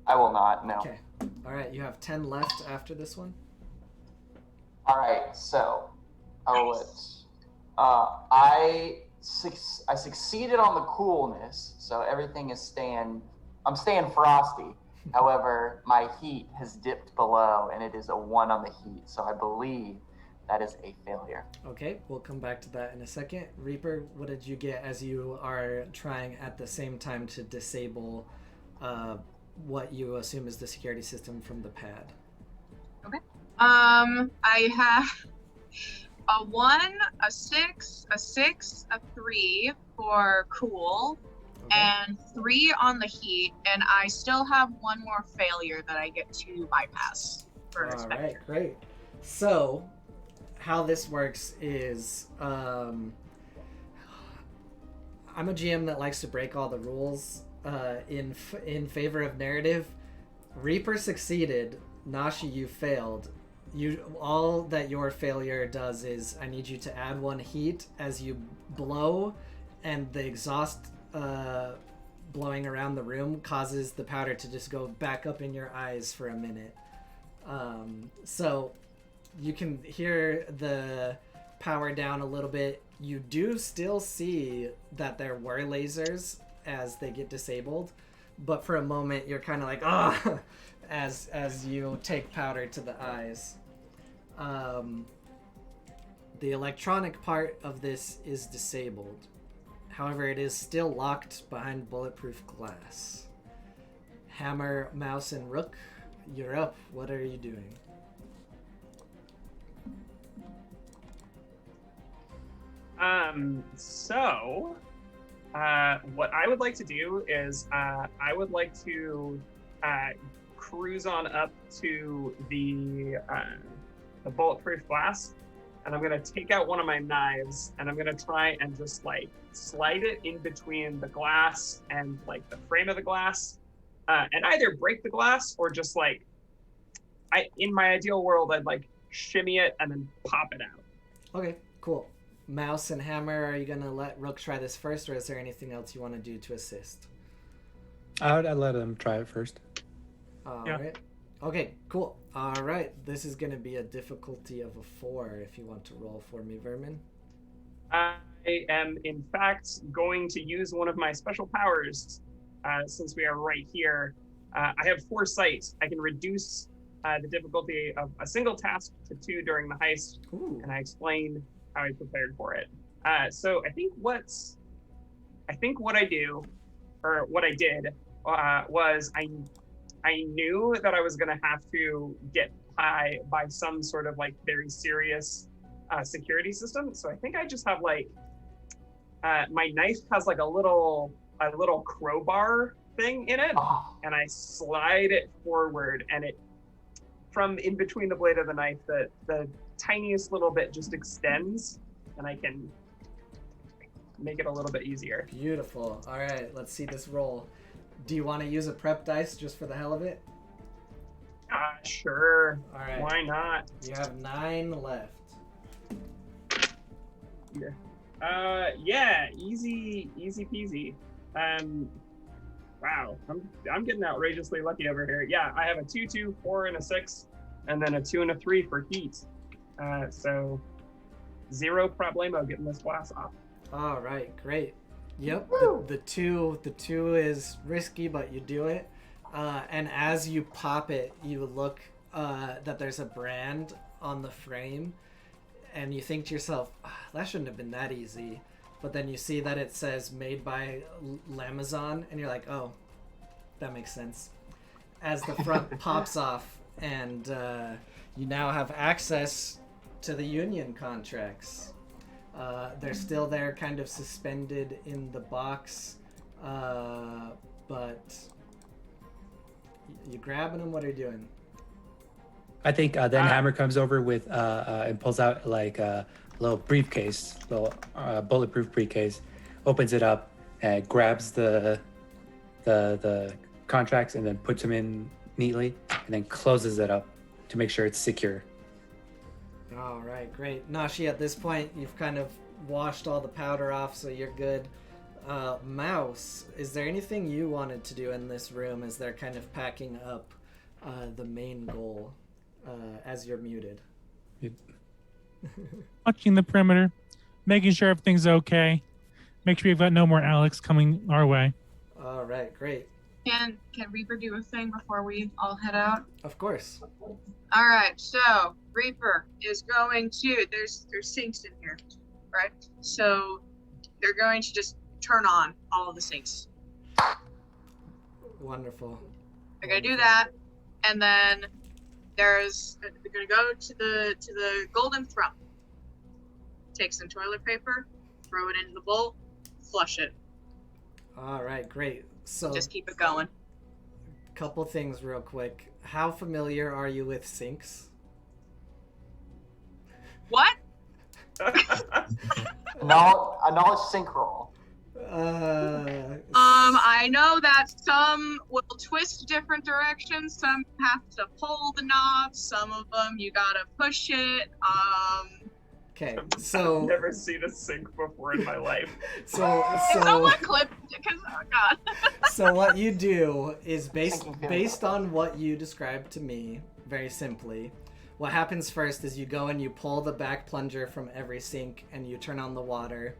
I will not, no. Okay. All right. You have 10 left after this one. All right, so I succeeded on the coolness, so everything is I'm staying frosty. However, my heat has dipped below, and it is a 1 on the heat, so I believe that is a failure. Okay, we'll come back to that in a second. Reaper, what did you get as you are trying at the same time to disable what you assume is the security system from the pad? Okay. I have a 1, a 6, a 6, a 3 for cool, and 3 on the heat, and I still have 1 more failure that I get to bypass for All Spectre. right, great. So, how this works is I'm a GM that likes to break all the rules in favor of narrative. Reaper succeeded. Nashi, you failed. All that your failure does is I need you to add 1 heat as you blow, and the exhaust blowing around the room causes the powder to just go back up in your eyes for a minute. So you can hear the power down a little bit. You do still see that there were lasers as they get disabled, but for a moment you're kind of like, ah, as you take powder to the eyes. The electronic part of this is disabled. However, it is still locked behind bulletproof glass. Hammer, Mouse, and Rook, you're up. What are you doing? What I would like to do is I would like to cruise on up to the bulletproof glass, and I'm gonna take out one of my knives, and I'm gonna try and just like slide it in between the glass and like the frame of the glass, and either break the glass or just like, in my ideal world, I'd like shimmy it and then pop it out. Okay, cool. Mouse and Hammer, are you gonna let Rook try this first, or is there anything else you want to do to assist? I'd let him try it first. All Yeah. right. Okay, cool. All right. This is going to be a difficulty of a 4 if you want to roll for me, Vermin. I am, in fact, going to use one of my special powers since we are right here. I have foresight. I can reduce the difficulty of a single task to 2 during the heist, Ooh. and I explain how I prepared for it. So I think what I do, or what I did, was I knew that I was going to have to get by some sort of like very serious security system. So I think I just have like my knife has like a little crowbar thing in it, and I slide it forward, and it from in between the blade of the knife, the tiniest little bit just extends, and I can make it a little bit easier. Beautiful. All right. Let's see this roll. Do you want to use a prep dice just for the hell of it? Sure. All right. Why not? You have 9 left. Yeah, easy peasy. Wow, I'm getting outrageously lucky over here. Yeah, I have a 2, 2, 4, and a 6, and then a 2 and a 3 for heat. So 0 problemo getting this blast off. All right, great. Yep, the two is risky, but you do it. And as you pop it, you look that there's a brand on the frame, and you think to yourself, that shouldn't have been that easy. But then you see that it says made by Lamazon, and you're like, oh, that makes sense. As the front pops off, and you now have access to the union contracts. They're still there, kind of suspended in the box, but you grabbing them? What are you doing? I think then Hammer comes over with and pulls out like a little briefcase, little bulletproof briefcase, opens it up and grabs the contracts and then puts them in neatly, and then closes it up to make sure it's secure. All right, great. Nashi, at this point, you've kind of washed all the powder off, so you're good. Mouse, is there anything you wanted to do in this room as they're kind of packing up the main goal as you're muted? Watching the perimeter, making sure everything's okay. Make sure you've got no more Alex coming our way. All right, great. Can Reaper do a thing before we all head out? Of course. All right, so Reaper is going to, there's sinks in here, right? So they're going to just turn on all of the sinks. Wonderful. They're gonna do that, and then they're gonna go to the golden throne. Take some toilet paper, throw it into the bowl, flush it. All right, great. So Just keep it going. couple things real quick. How familiar are you with sinks? What? A knowledge sync roll. I know that some will twist different directions. Some have to pull the knob. Some of them you gotta push it. Okay, I've so never seen a sink before in my life. If someone clipped, because oh god. So what you do is based on what you described to me, very simply. What happens first is you go and you pull the back plunger from every sink and you turn on the water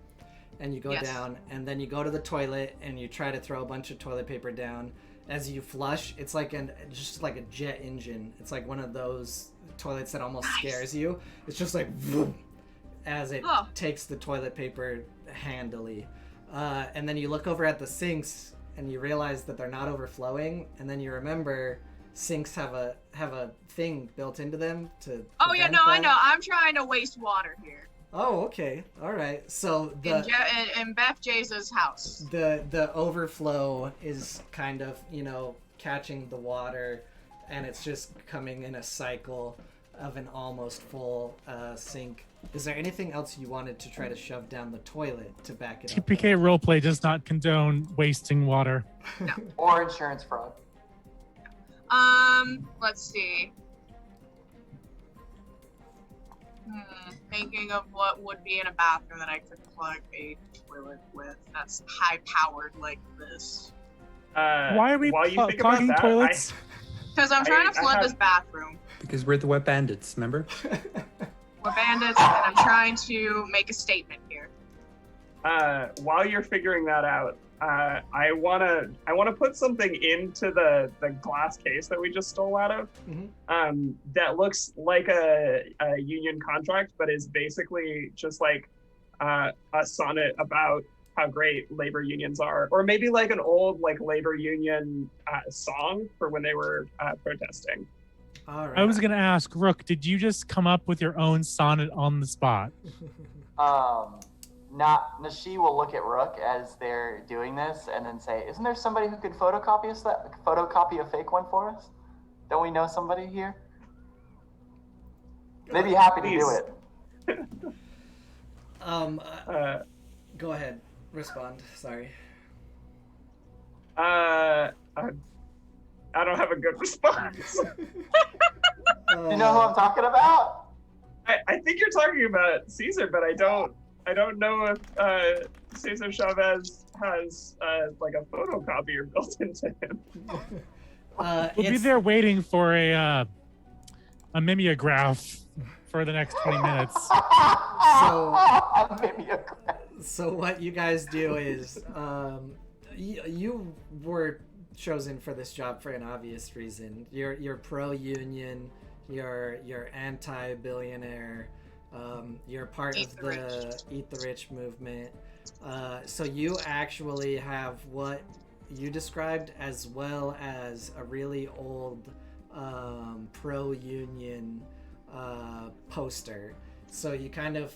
and you go down, and then you go to the toilet and you try to throw a bunch of toilet paper down. As you flush, it's like just like a jet engine. It's like one of those toilets that almost scares you. It's just like vroom, as it takes the toilet paper handily. And then you look over at the sinks and you realize that they're not overflowing, and then you remember sinks have a thing built into them to Oh yeah, no, that. I know. I'm trying to waste water here. Oh, okay. All right. So in Beth J's house. The overflow is kind of, catching the water, and it's just coming in a cycle of an almost full sink. Is there anything else you wanted to try to shove down the toilet to back it up? TPK roleplay does not condone wasting water. No. Or insurance fraud. Let's see. Thinking of what would be in a bathroom that I could plug a toilet with. That's high powered like this. Why are we while you think about clogging that, toilets? Because I'm trying to flood this bathroom. Because we're the wet bandits, remember? We're bandits, and I'm trying to make a statement here. While you're figuring that out, I wanna put something into the glass case that we just stole out of. Mm-hmm. That looks like a union contract, but is basically just like a sonnet about how great labor unions are, or maybe like an old like labor union song for when they were protesting. All right. I was going to ask, Rook, did you just come up with your own sonnet on the spot? Nashi will look at Rook as they're doing this and then say, "Isn't there somebody who could photocopy a fake one for us? Don't we know somebody here? They'd be happy to do it." Go ahead. Respond. Sorry. I don't have a good response. You know who I'm talking about? I think you're talking about Caesar, but I don't know if Cesar Chavez has like a photocopier built into him. We'll be it's- there waiting for a mimeograph for the next 20 minutes. So what you guys do is, you were chosen for this job for an obvious reason. You're pro-union. You're anti-billionaire. You're part of the Eat the Rich movement. So you actually have what you described as well as a really old pro-union poster. So you kind of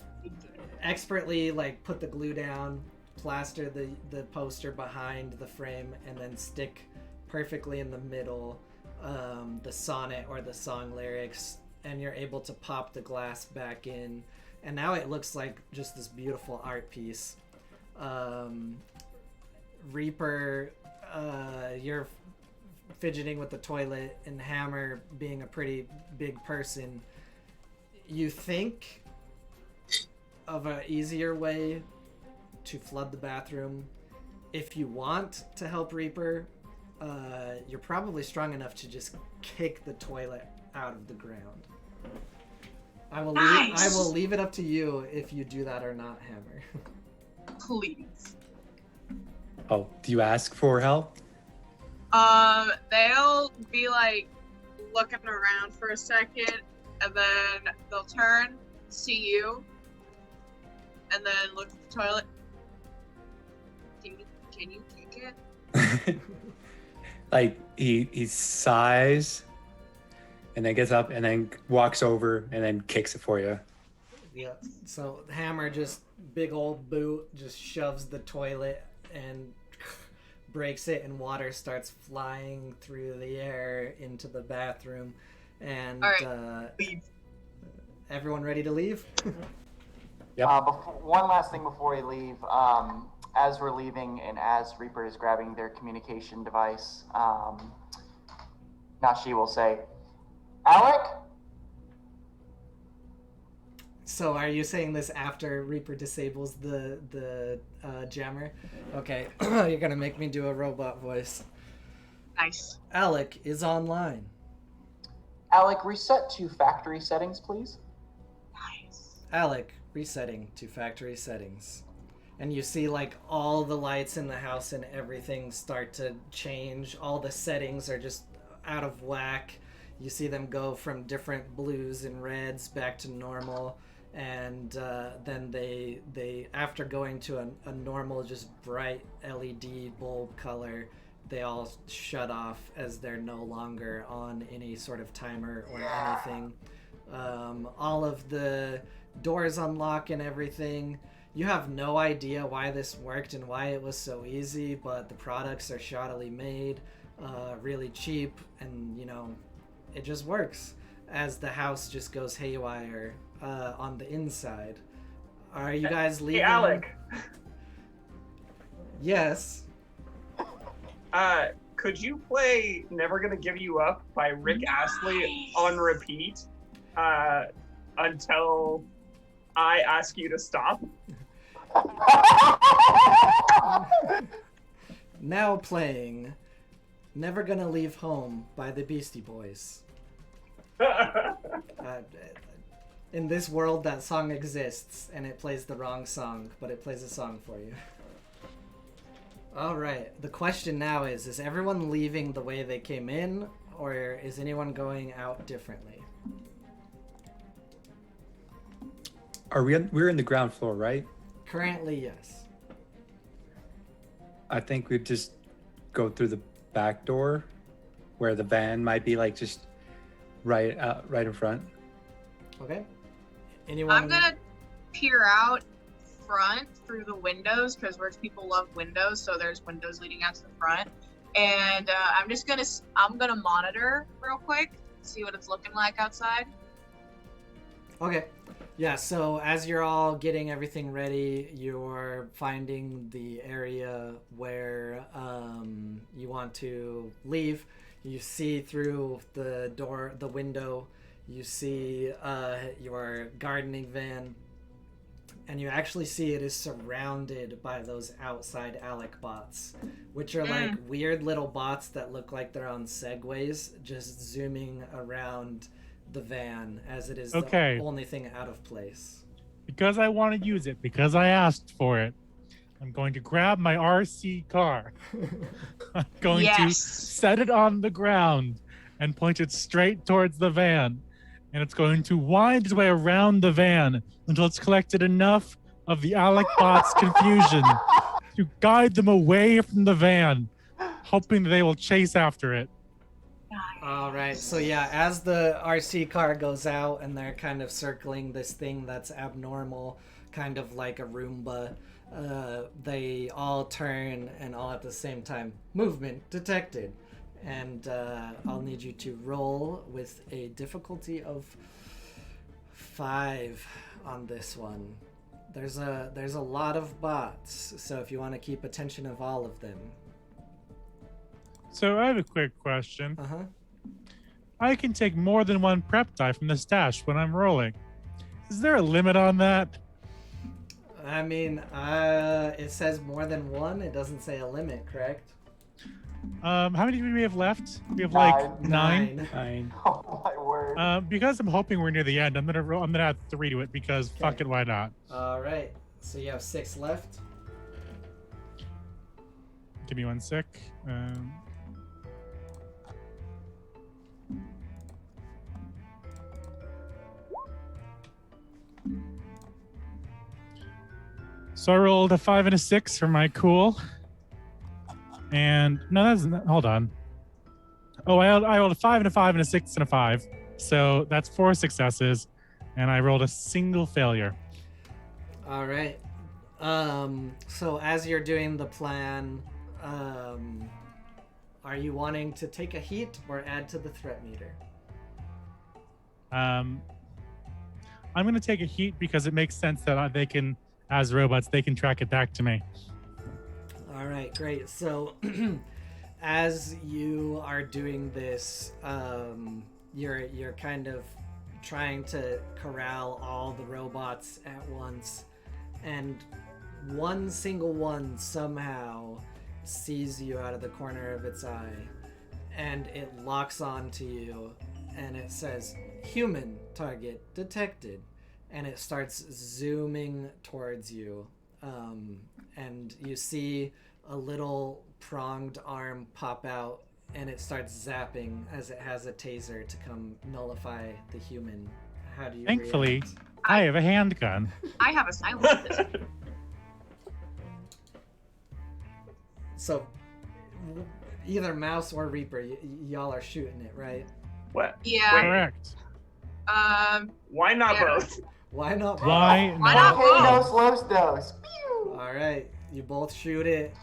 expertly like put the glue down, plaster the poster behind the frame, and then stick perfectly in the middle the sonnet or the song lyrics, and you're able to pop the glass back in, and now it looks like just this beautiful art piece. Reaper, you're fidgeting with the toilet, and Hammer, being a pretty big person, you think of an easier way to flood the bathroom. If you want to help Reaper, you're probably strong enough to just kick the toilet out of the ground. I will leave it up to you if you do that or not, Hammer. Please. Oh, do you ask for help? They'll be like looking around for a second, and then they'll turn, see you, and then look at the toilet. Can you kick it? Like he sighs, and then gets up, and then walks over, and then kicks it for you. Yeah. So Hammer, just big old boot, just shoves the toilet and breaks it, and water starts flying through the air into the bathroom. And All right, leave. Everyone ready to leave? Yep. One last thing before we leave. As we're leaving and as Reaper is grabbing their communication device, Nashi will say, Alec? So are you saying this after Reaper disables the jammer? Okay, you're gonna make me do a robot voice. Nice. Alec is online. Alec, reset to factory settings, please. Nice. Alec, resetting to factory settings. And you see like all the lights in the house and everything start to change. All the settings are just out of whack. You see them go from different blues and reds back to normal. And then they after going to a normal, just bright LED bulb color, they all shut off as they're no longer on any sort of timer or anything. All of the doors unlock and everything. You have no idea why this worked and why it was so easy, but the products are shoddily made, really cheap, and you know, it just works as the house just goes haywire on the inside. Are you guys leaving? Hey, Alec. Yes. Could you play Never Gonna Give You Up by Rick Astley on repeat until I ask you to stop? Now playing Never Gonna Leave Home by the Beastie Boys. In this world, that song exists, and it plays the wrong song, but it plays a song for you. Alright, the question now is everyone leaving the way they came in, or is anyone going out differently? We're in the ground floor, right? Currently, yes. I think we'd just go through the back door where the van might be, like just right in front. Okay. Anyone? I'm gonna peer out front through the windows because rich people love windows, so there's windows leading out to the front. And I'm gonna monitor real quick, see what it's looking like outside. Okay. Yeah, so as you're all getting everything ready, you're finding the area where you want to leave. You see through the door, the window, you see your gardening van and you actually see it is surrounded by those outside Alec bots, which are like weird little bots that look like they're on segways, just zooming around the van as it is Okay. the only thing out of place. Because I want to use it, because I asked for it, I'm going to grab my RC car. I'm going to set it on the ground and point it straight towards the van. And it's going to wind its way around the van until it's collected enough of the Alec bots' confusion to guide them away from the van, hoping that they will chase after it. All right. So yeah, as the RC car goes out and they're kind of circling this thing that's abnormal, kind of like a Roomba, they all turn and all at the same time. Movement detected. And I'll need you to roll with a difficulty of 5 on this one. There's a lot of bots, so if you want to keep attention of all of them. So I have a quick question. Uh-huh. I can take more than one prep die from the stash when I'm rolling. Is there a limit on that? I mean, it says more than one. It doesn't say a limit, correct? How many do we have left? We have like 9. 9. Oh my word. Because I'm hoping we're near the end, I'm gonna add 3 to it because fuck it, why not? All right. So you have 6 left. Give me 1 sec. So I rolled a 5 and a 6 for my cool. And no, that's not, hold on. Oh, I rolled a 5 and a 5 and a 6 and a 5. So that's 4 successes, and I rolled a single failure. All right. So as you're doing the plan, are you wanting to take a heat or add to the threat meter? I'm going to take a heat because it makes sense that they can, as robots, they can track it back to me. All right, great. So as you are doing this, you're kind of trying to corral all the robots at once, and one single one somehow sees you out of the corner of its eye, and it locks onto you, and it says, "Human target detected," and it starts zooming towards you. And you see a little pronged arm pop out, and it starts zapping as it has a taser to come nullify the human. How do you Thankfully, react? I have a handgun. I have a silence pistol. So, either Mouse or Reaper, y'all are shooting it, right? What? Yeah. Correct. Why not Yeah. both? Why not? Why Why not? not? Okay, los dos. Pew! All right, you both shoot it.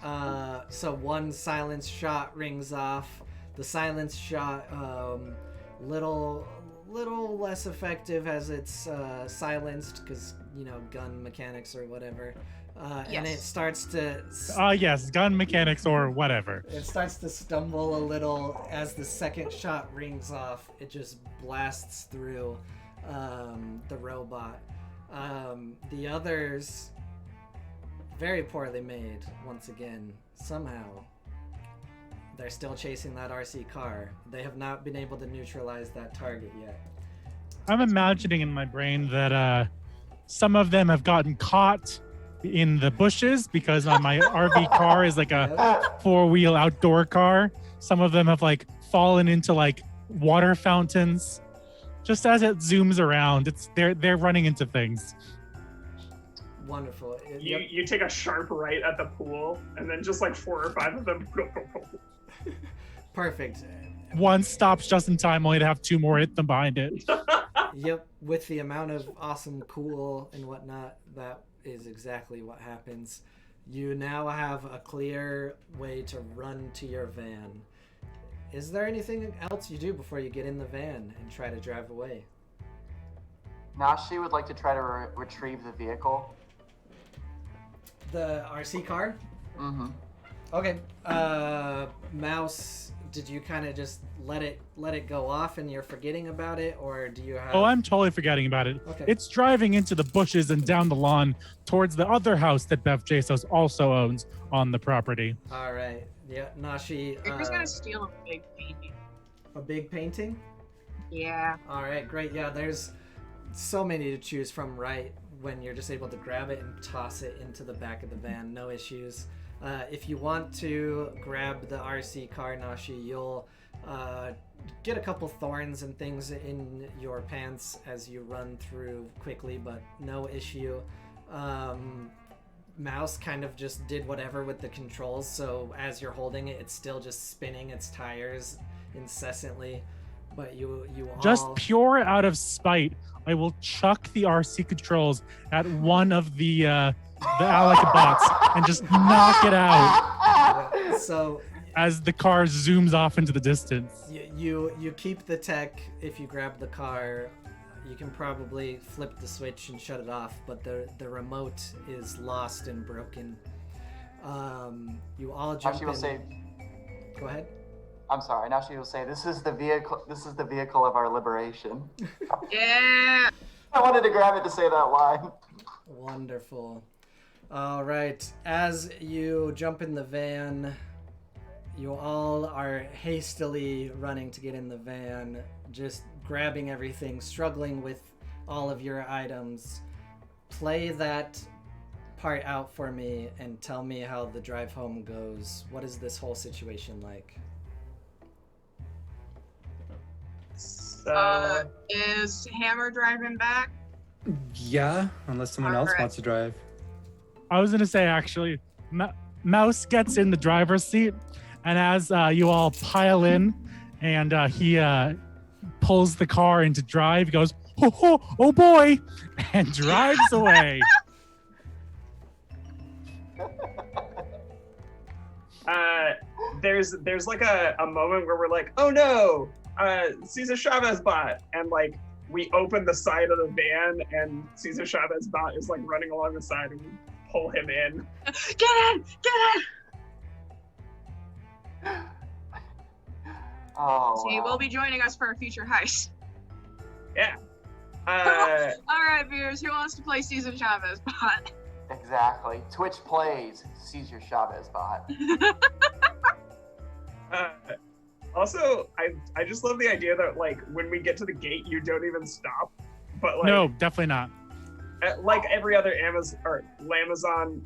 So one silence shot rings off. The silence shot, little less effective as it's silenced because gun mechanics or whatever. And it starts to. Yes, gun mechanics or whatever. It starts to stumble a little as the second shot rings off. It just blasts through the robot. The others, very poorly made, once again. Somehow, they're still chasing that RC car. They have not been able to neutralize that target yet. I'm imagining in my brain that some of them have gotten caught in the bushes because my RV car is like a 4-wheel outdoor car. Some of them have like fallen into like water fountains. Just as it zooms around, they're running into things. Wonderful. You take a sharp right at the pool, and then just like 4 or 5 of them. Perfect. One stops just in time, only to have 2 more hit them behind it. Yep, with the amount of awesome cool and whatnot, that is exactly what happens. You now have a clear way to run to your van. Is there anything else you do before you get in the van and try to drive away? Nashi would like to try to retrieve the vehicle. The RC car? Mm-hmm. Okay. Mouse, did you kind of just let it go off and you're forgetting about it, or do you have? Oh, I'm totally forgetting about it. Okay. It's driving into the bushes and down the lawn towards the other house that Bev Jesus also owns on the property. All right. Yeah, Nashi. Reaper's gonna steal a big painting. A big painting? Yeah. All right, great. Yeah, there's so many to choose from, right? When you're just able to grab it and toss it into the back of the van, no issues. If you want to grab the RC car, Nashi, you'll get a couple thorns and things in your pants as you run through quickly, but no issue. Mouse kind of just did whatever with the controls, so as you're holding it, it's still just spinning its tires incessantly. But you all... Just pure out of spite, I will chuck the RC controls at one of the Alec bots and just knock it out. Yeah, so as the car zooms off into the distance. you keep the tech. If you grab the car, you can probably flip the switch and shut it off, but the remote is lost and broken. You all jump Nashi in. will say, Go ahead. I'm sorry. Nashi will say, this is the vehicle of our liberation. Yeah. I wanted to grab it to say that line. Wonderful. All right. As you jump in the van, you all are hastily running to get in the van, just grabbing everything, struggling with all of your items. Play that part out for me and tell me how the drive home goes. What is this whole situation like? So Is Hammer driving back? Yeah, unless someone else Alright. wants to drive. I was gonna say actually, Mouse gets in the driver's seat, and as you all pile in, and he pulls the car into drive, he goes, oh boy, and drives away. there's like a moment where we're like, oh no, Cesar Chavez bot, and like we open the side of the van and Cesar Chavez bot is like running along the side and we pull him in. Get in! Oh, So you wow. will be joining us for a future heist. Yeah. All right, viewers, who wants to play Cesar Chavez bot? Exactly. Twitch plays Cesar Chavez bot. Also, I just love the idea that like when we get to the gate, you don't even stop, but like No, definitely not. like every other Amazon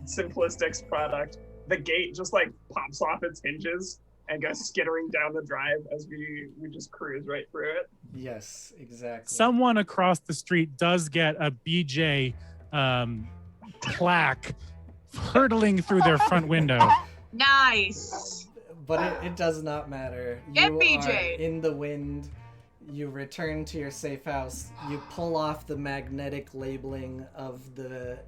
Simplistics product, the gate just like pops off its hinges and goes skittering down the drive as we just cruise right through it. Yes, exactly. Someone across the street does get a BJ plaque hurtling through their front window. Nice. But it does not matter. Get You BJ. are in the wind. You return to your safe house. You pull off the magnetic labeling of the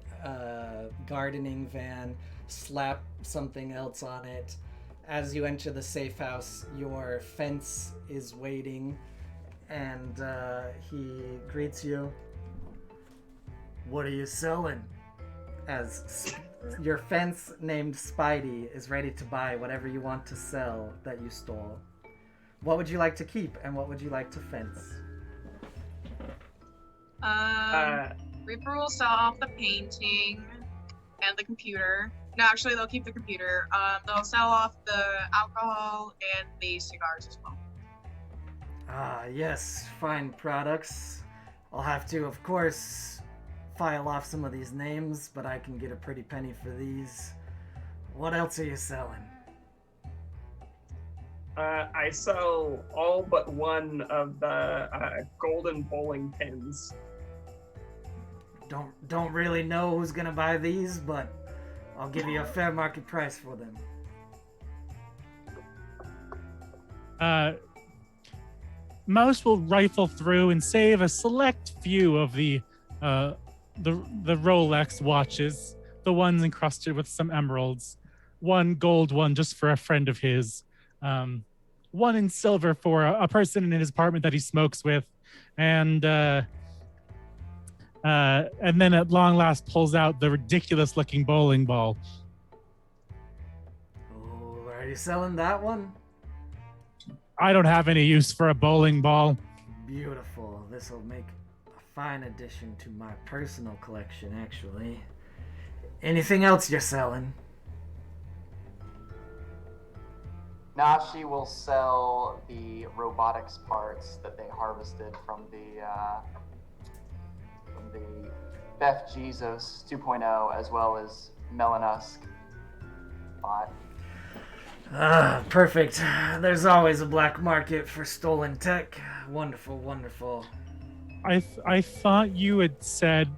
gardening van, slap something else on it. As you enter the safe house, your fence is waiting, and he greets you. What are you selling? As your fence named Spidey is ready to buy whatever you want to sell that you stole. What would you like to keep, and what would you like to fence? Reaper will sell off the painting and the computer. No, actually, they'll keep the computer. They'll sell off the alcohol and the cigars as well. Ah, yes, fine products. I'll have to, of course, file off some of these names, but I can get a pretty penny for these. What else are you selling? I sell all but one of the golden bowling pins. Don't really know who's gonna buy these, but I'll give you a fair market price for them. Mouse will rifle through and save a select few of the Rolex watches, the ones encrusted with some emeralds, one gold one just for a friend of his, one in silver for a person in his apartment that he smokes with, and then at long last pulls out the ridiculous looking bowling ball. Oh, are you selling that one? I don't have any use for a bowling ball. Beautiful. This will make a fine addition to my personal collection, actually. Anything else you're selling? Nashi will sell the robotics parts that they harvested from the Beth Jesus 2.0, as well as Melanusk bot. Perfect. There's always a black market for stolen tech. Wonderful, wonderful. I thought you had said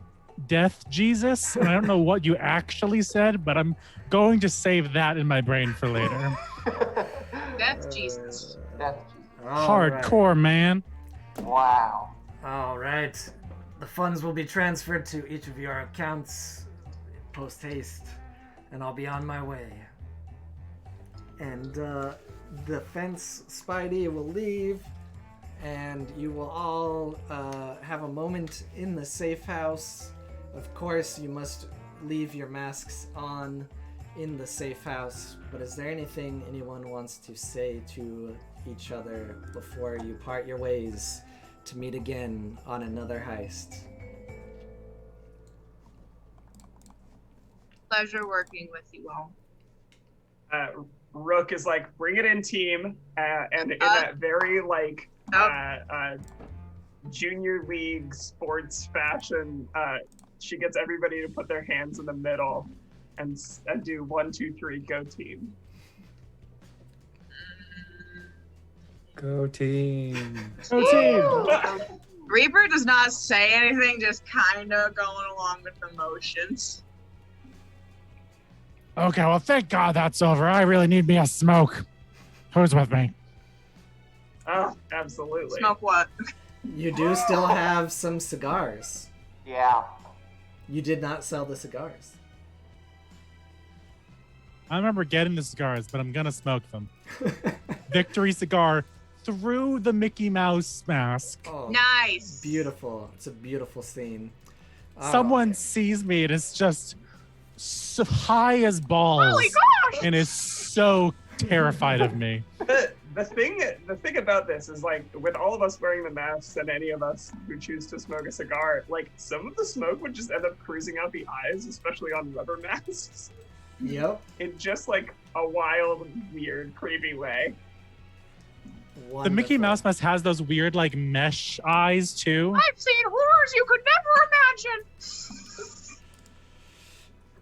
Death Jesus, and I don't know what you actually said, but I'm going to save that in my brain for later. Death Jesus. Death Jesus. Hardcore, man. Wow. All right. The funds will be transferred to each of your accounts post haste, and I'll be on my way. And the fence Spidey will leave, and you will all have a moment in the safe house. Of course, you must leave your masks on in the safe house, but is there anything anyone wants to say to each other before you part your ways to meet again on another heist? Pleasure working with you all. Rook is like, bring it in, team, and in that very like junior league sports fashion, she gets everybody to put their hands in the middle and do 1, 2, 3, go team. Go team. Go team. Reaper does not say anything, just kind of going along with the motions. Okay, well, thank God that's over. I really need me a smoke. Who's with me? Oh, absolutely. Smoke what? You do still have some cigars. Yeah. You did not sell the cigars. I remember getting the cigars, but I'm gonna smoke them. Victory cigar through the Mickey Mouse mask. Oh, Nice. beautiful. It's a beautiful scene. Someone sees me and it's just so high as balls. Holy gosh! And is so terrified of me. The thing about this is, like, with all of us wearing the masks and any of us who choose to smoke a cigar, like, some of the smoke would just end up cruising out the eyes, especially on rubber masks. Yep. In just like a wild, weird, creepy way. Wonderful. The Mickey Mouse mask has those weird like mesh eyes too. I've seen horrors you could never imagine.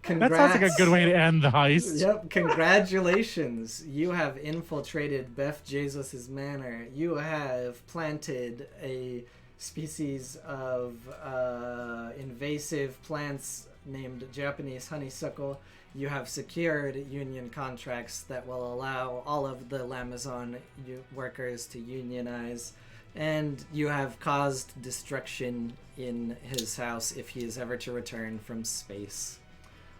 Congrats. That sounds like a good way to end the heist. Yep, congratulations. You have infiltrated Beth Jesus' manor. You have planted a species of invasive plants named Japanese honeysuckle. You have secured union contracts that will allow all of the Lamazon workers to unionize. And you have caused destruction in his house if he is ever to return from space.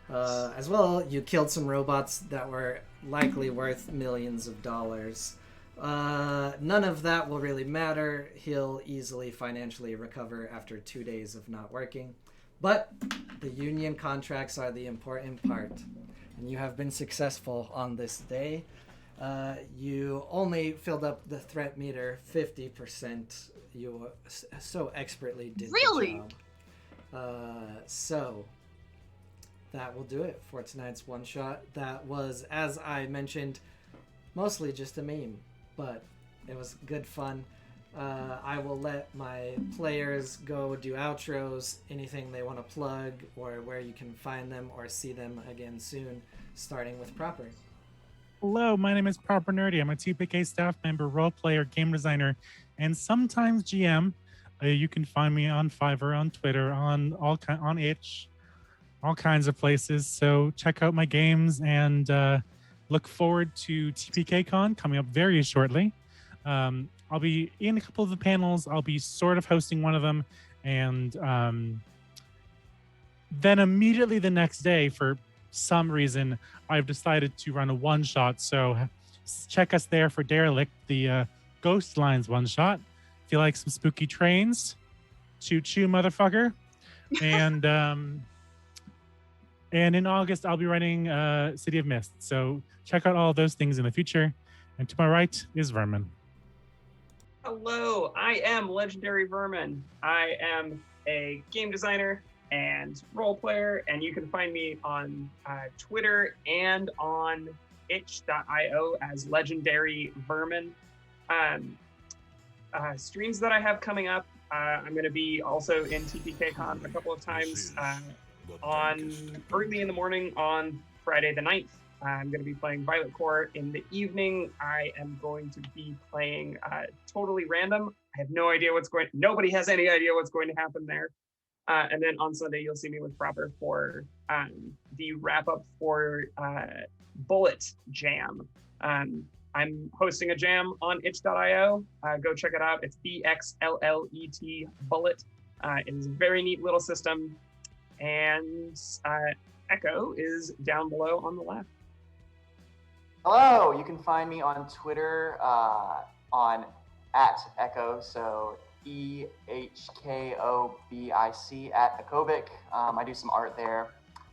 As well, you killed some robots that were likely worth millions of dollars. None of that will really matter. He'll easily financially recover after 2 days of not working. But the union contracts are the important part. And you have been successful on this day. You only filled up the threat meter 50%. You so expertly did Really? the job. So that will do it for tonight's one shot. That was, as I mentioned, mostly just a meme, but it was good fun. I will let my players go do outros, anything they want to plug, or where you can find them or see them again soon, starting with Proper. Hello, my name is Proper Nerdy. I'm a TPK staff member, role player, game designer, and sometimes GM. You can find me on Fiverr, on Twitter, on Itch, all kinds of places. So check out my games and look forward to TPKCon coming up very shortly. I'll be in a couple of the panels. I'll be sort of hosting one of them. And then immediately the next day, for some reason, I've decided to run a one-shot. So check us there for Derelict, the Ghost Lines one-shot. If you like some spooky trains, choo-choo, motherfucker. And in August, I'll be running City of Mist. So check out all those things in the future. And to my right is Vermin. Hello, I am Legendary Vermin. I am a game designer and role player, and you can find me on Twitter and on itch.io as Legendary Vermin. Streams that I have coming up, I'm going to be also in TPKCon a couple of times on early in the morning on Friday the 9th. I'm going to be playing Violet Core. In the evening, I am going to be playing Totally Random. I have no idea nobody has any idea what's going to happen there. And then on Sunday, you'll see me with Proper for the wrap up for Bullet Jam. I'm hosting a jam on itch.io. Go check it out. It's BXLLET Bullet. It is a very neat little system. And Echo is down below on the left. Hello, you can find me on Twitter on @Echo, so EHKOBIC @Echobic. I do some art there.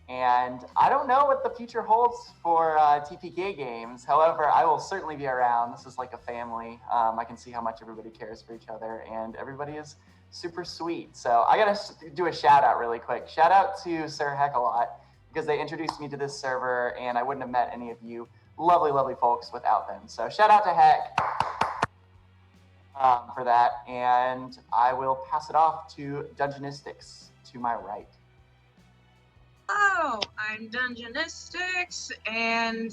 And I don't know what the future holds for TPK games. However, I will certainly be around. This is like a family. I can see how much everybody cares for each other, and everybody is super sweet. So I gotta do a shout out really quick. Shout out to Sir Heckalot, because they introduced me to this server, and I wouldn't have met any of you lovely, lovely folks without them. So shout out to Heck for that. And I will pass it off to Dungeonistics to my right. Oh, I'm Dungeonistics, and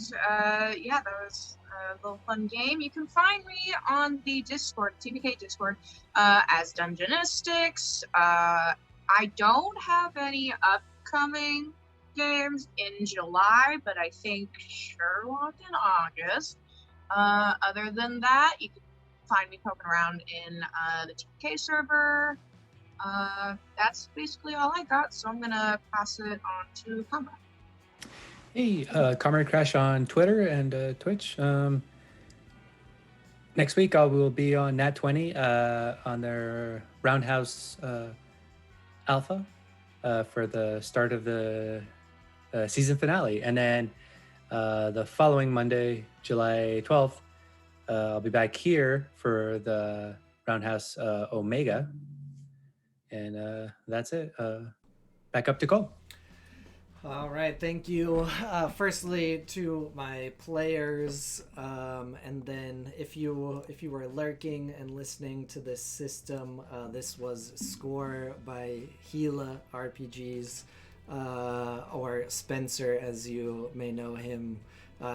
yeah, that was a little fun game. You can find me on the Discord, TPK Discord, as Dungeonistics. I don't have any upcoming games in July, but I think Sherlock in August. Other than that, you can find me poking around in the TPK server. That's basically all I got, so I'm gonna pass it on to Comrade. Hey, Comrade Crash on Twitter and Twitch. Next week I will be on Nat20 on their Roundhouse Alpha for the start of the season finale. And then the following Monday, July 12th, I'll be back here for the Roundhouse Omega. And that's it. Back up to Cole. All right, thank you. Firstly, to my players, and then if you were lurking and listening to this system, this was Score by Gila RPGs, or Spencer, as you may know him.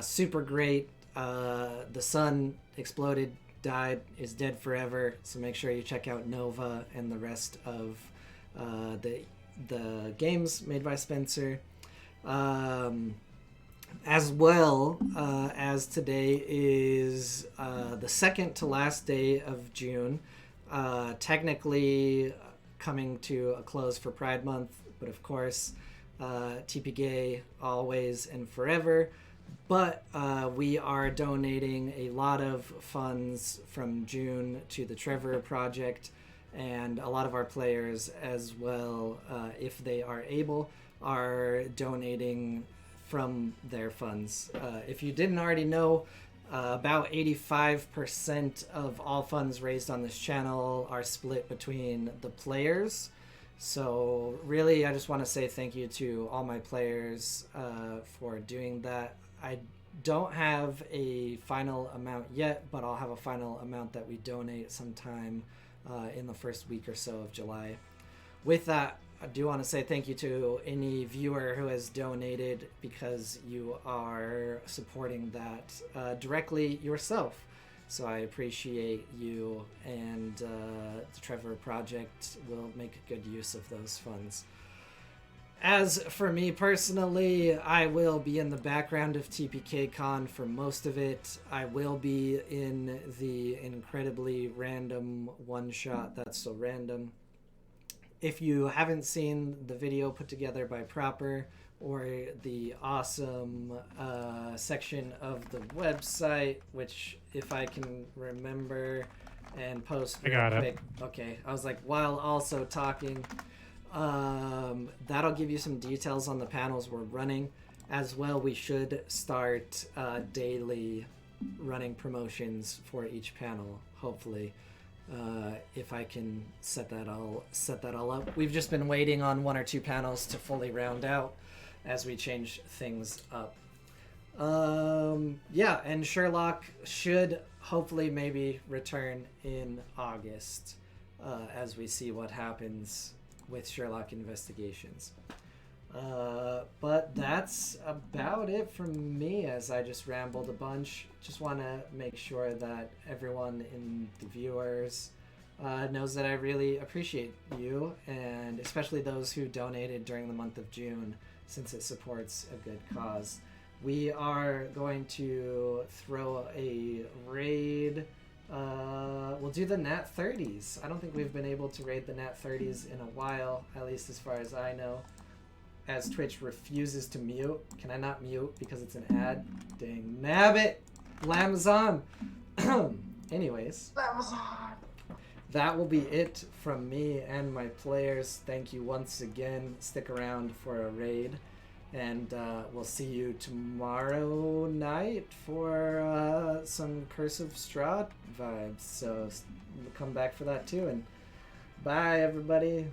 Super great. The sun exploded, died, is dead forever. So make sure you check out Nova and the rest of the games made by Spencer. As well as today is the second to last day of June, technically coming to a close for Pride Month, but of course TPK always and forever. But we are donating a lot of funds from June to the Trevor Project, and a lot of our players as well, if they are able, are donating from their funds. If you didn't already know, about 85% of all funds raised on this channel are split between the players. So really, I just want to say thank you to all my players for doing that. I don't have a final amount yet, but I'll have a final amount that we donate sometime in the first week or so of July. With that, I do want to say thank you to any viewer who has donated, because you are supporting that directly yourself. So I appreciate you, and the Trevor Project will make good use of those funds. As for me personally, I will be in the background of TPKCon for most of it. I will be in the incredibly random one-shot That's So Random. If you haven't seen the video put together by Proper, or the awesome section of the website, which if I can remember and post real quick. Okay, I was like, while also talking, that'll give you some details on the panels we're running. As well, we should start daily running promotions for each panel, hopefully. if I can set that all up. We've just been waiting on 1 or 2 panels to fully round out as we change things up. Yeah, and Sherlock should hopefully maybe return in August, as we see what happens with Sherlock investigations. But that's about it from me, as I just rambled a bunch. Just want to make sure that everyone in the viewers knows that I really appreciate you, and especially those who donated during the month of June, since it supports a good cause. We are going to throw a raid. We'll do the Nat 30s. I don't think we've been able to raid the Nat 30s in a while, at least as far as I know. As Twitch refuses to mute. Can I not mute because it's an ad? Dang nabbit! Lamazon! Anyways. Amazon. That will be it from me and my players. Thank you once again. Stick around for a raid. And we'll see you tomorrow night for some Curse of Strahd vibes. So come back for that too. And bye, everybody.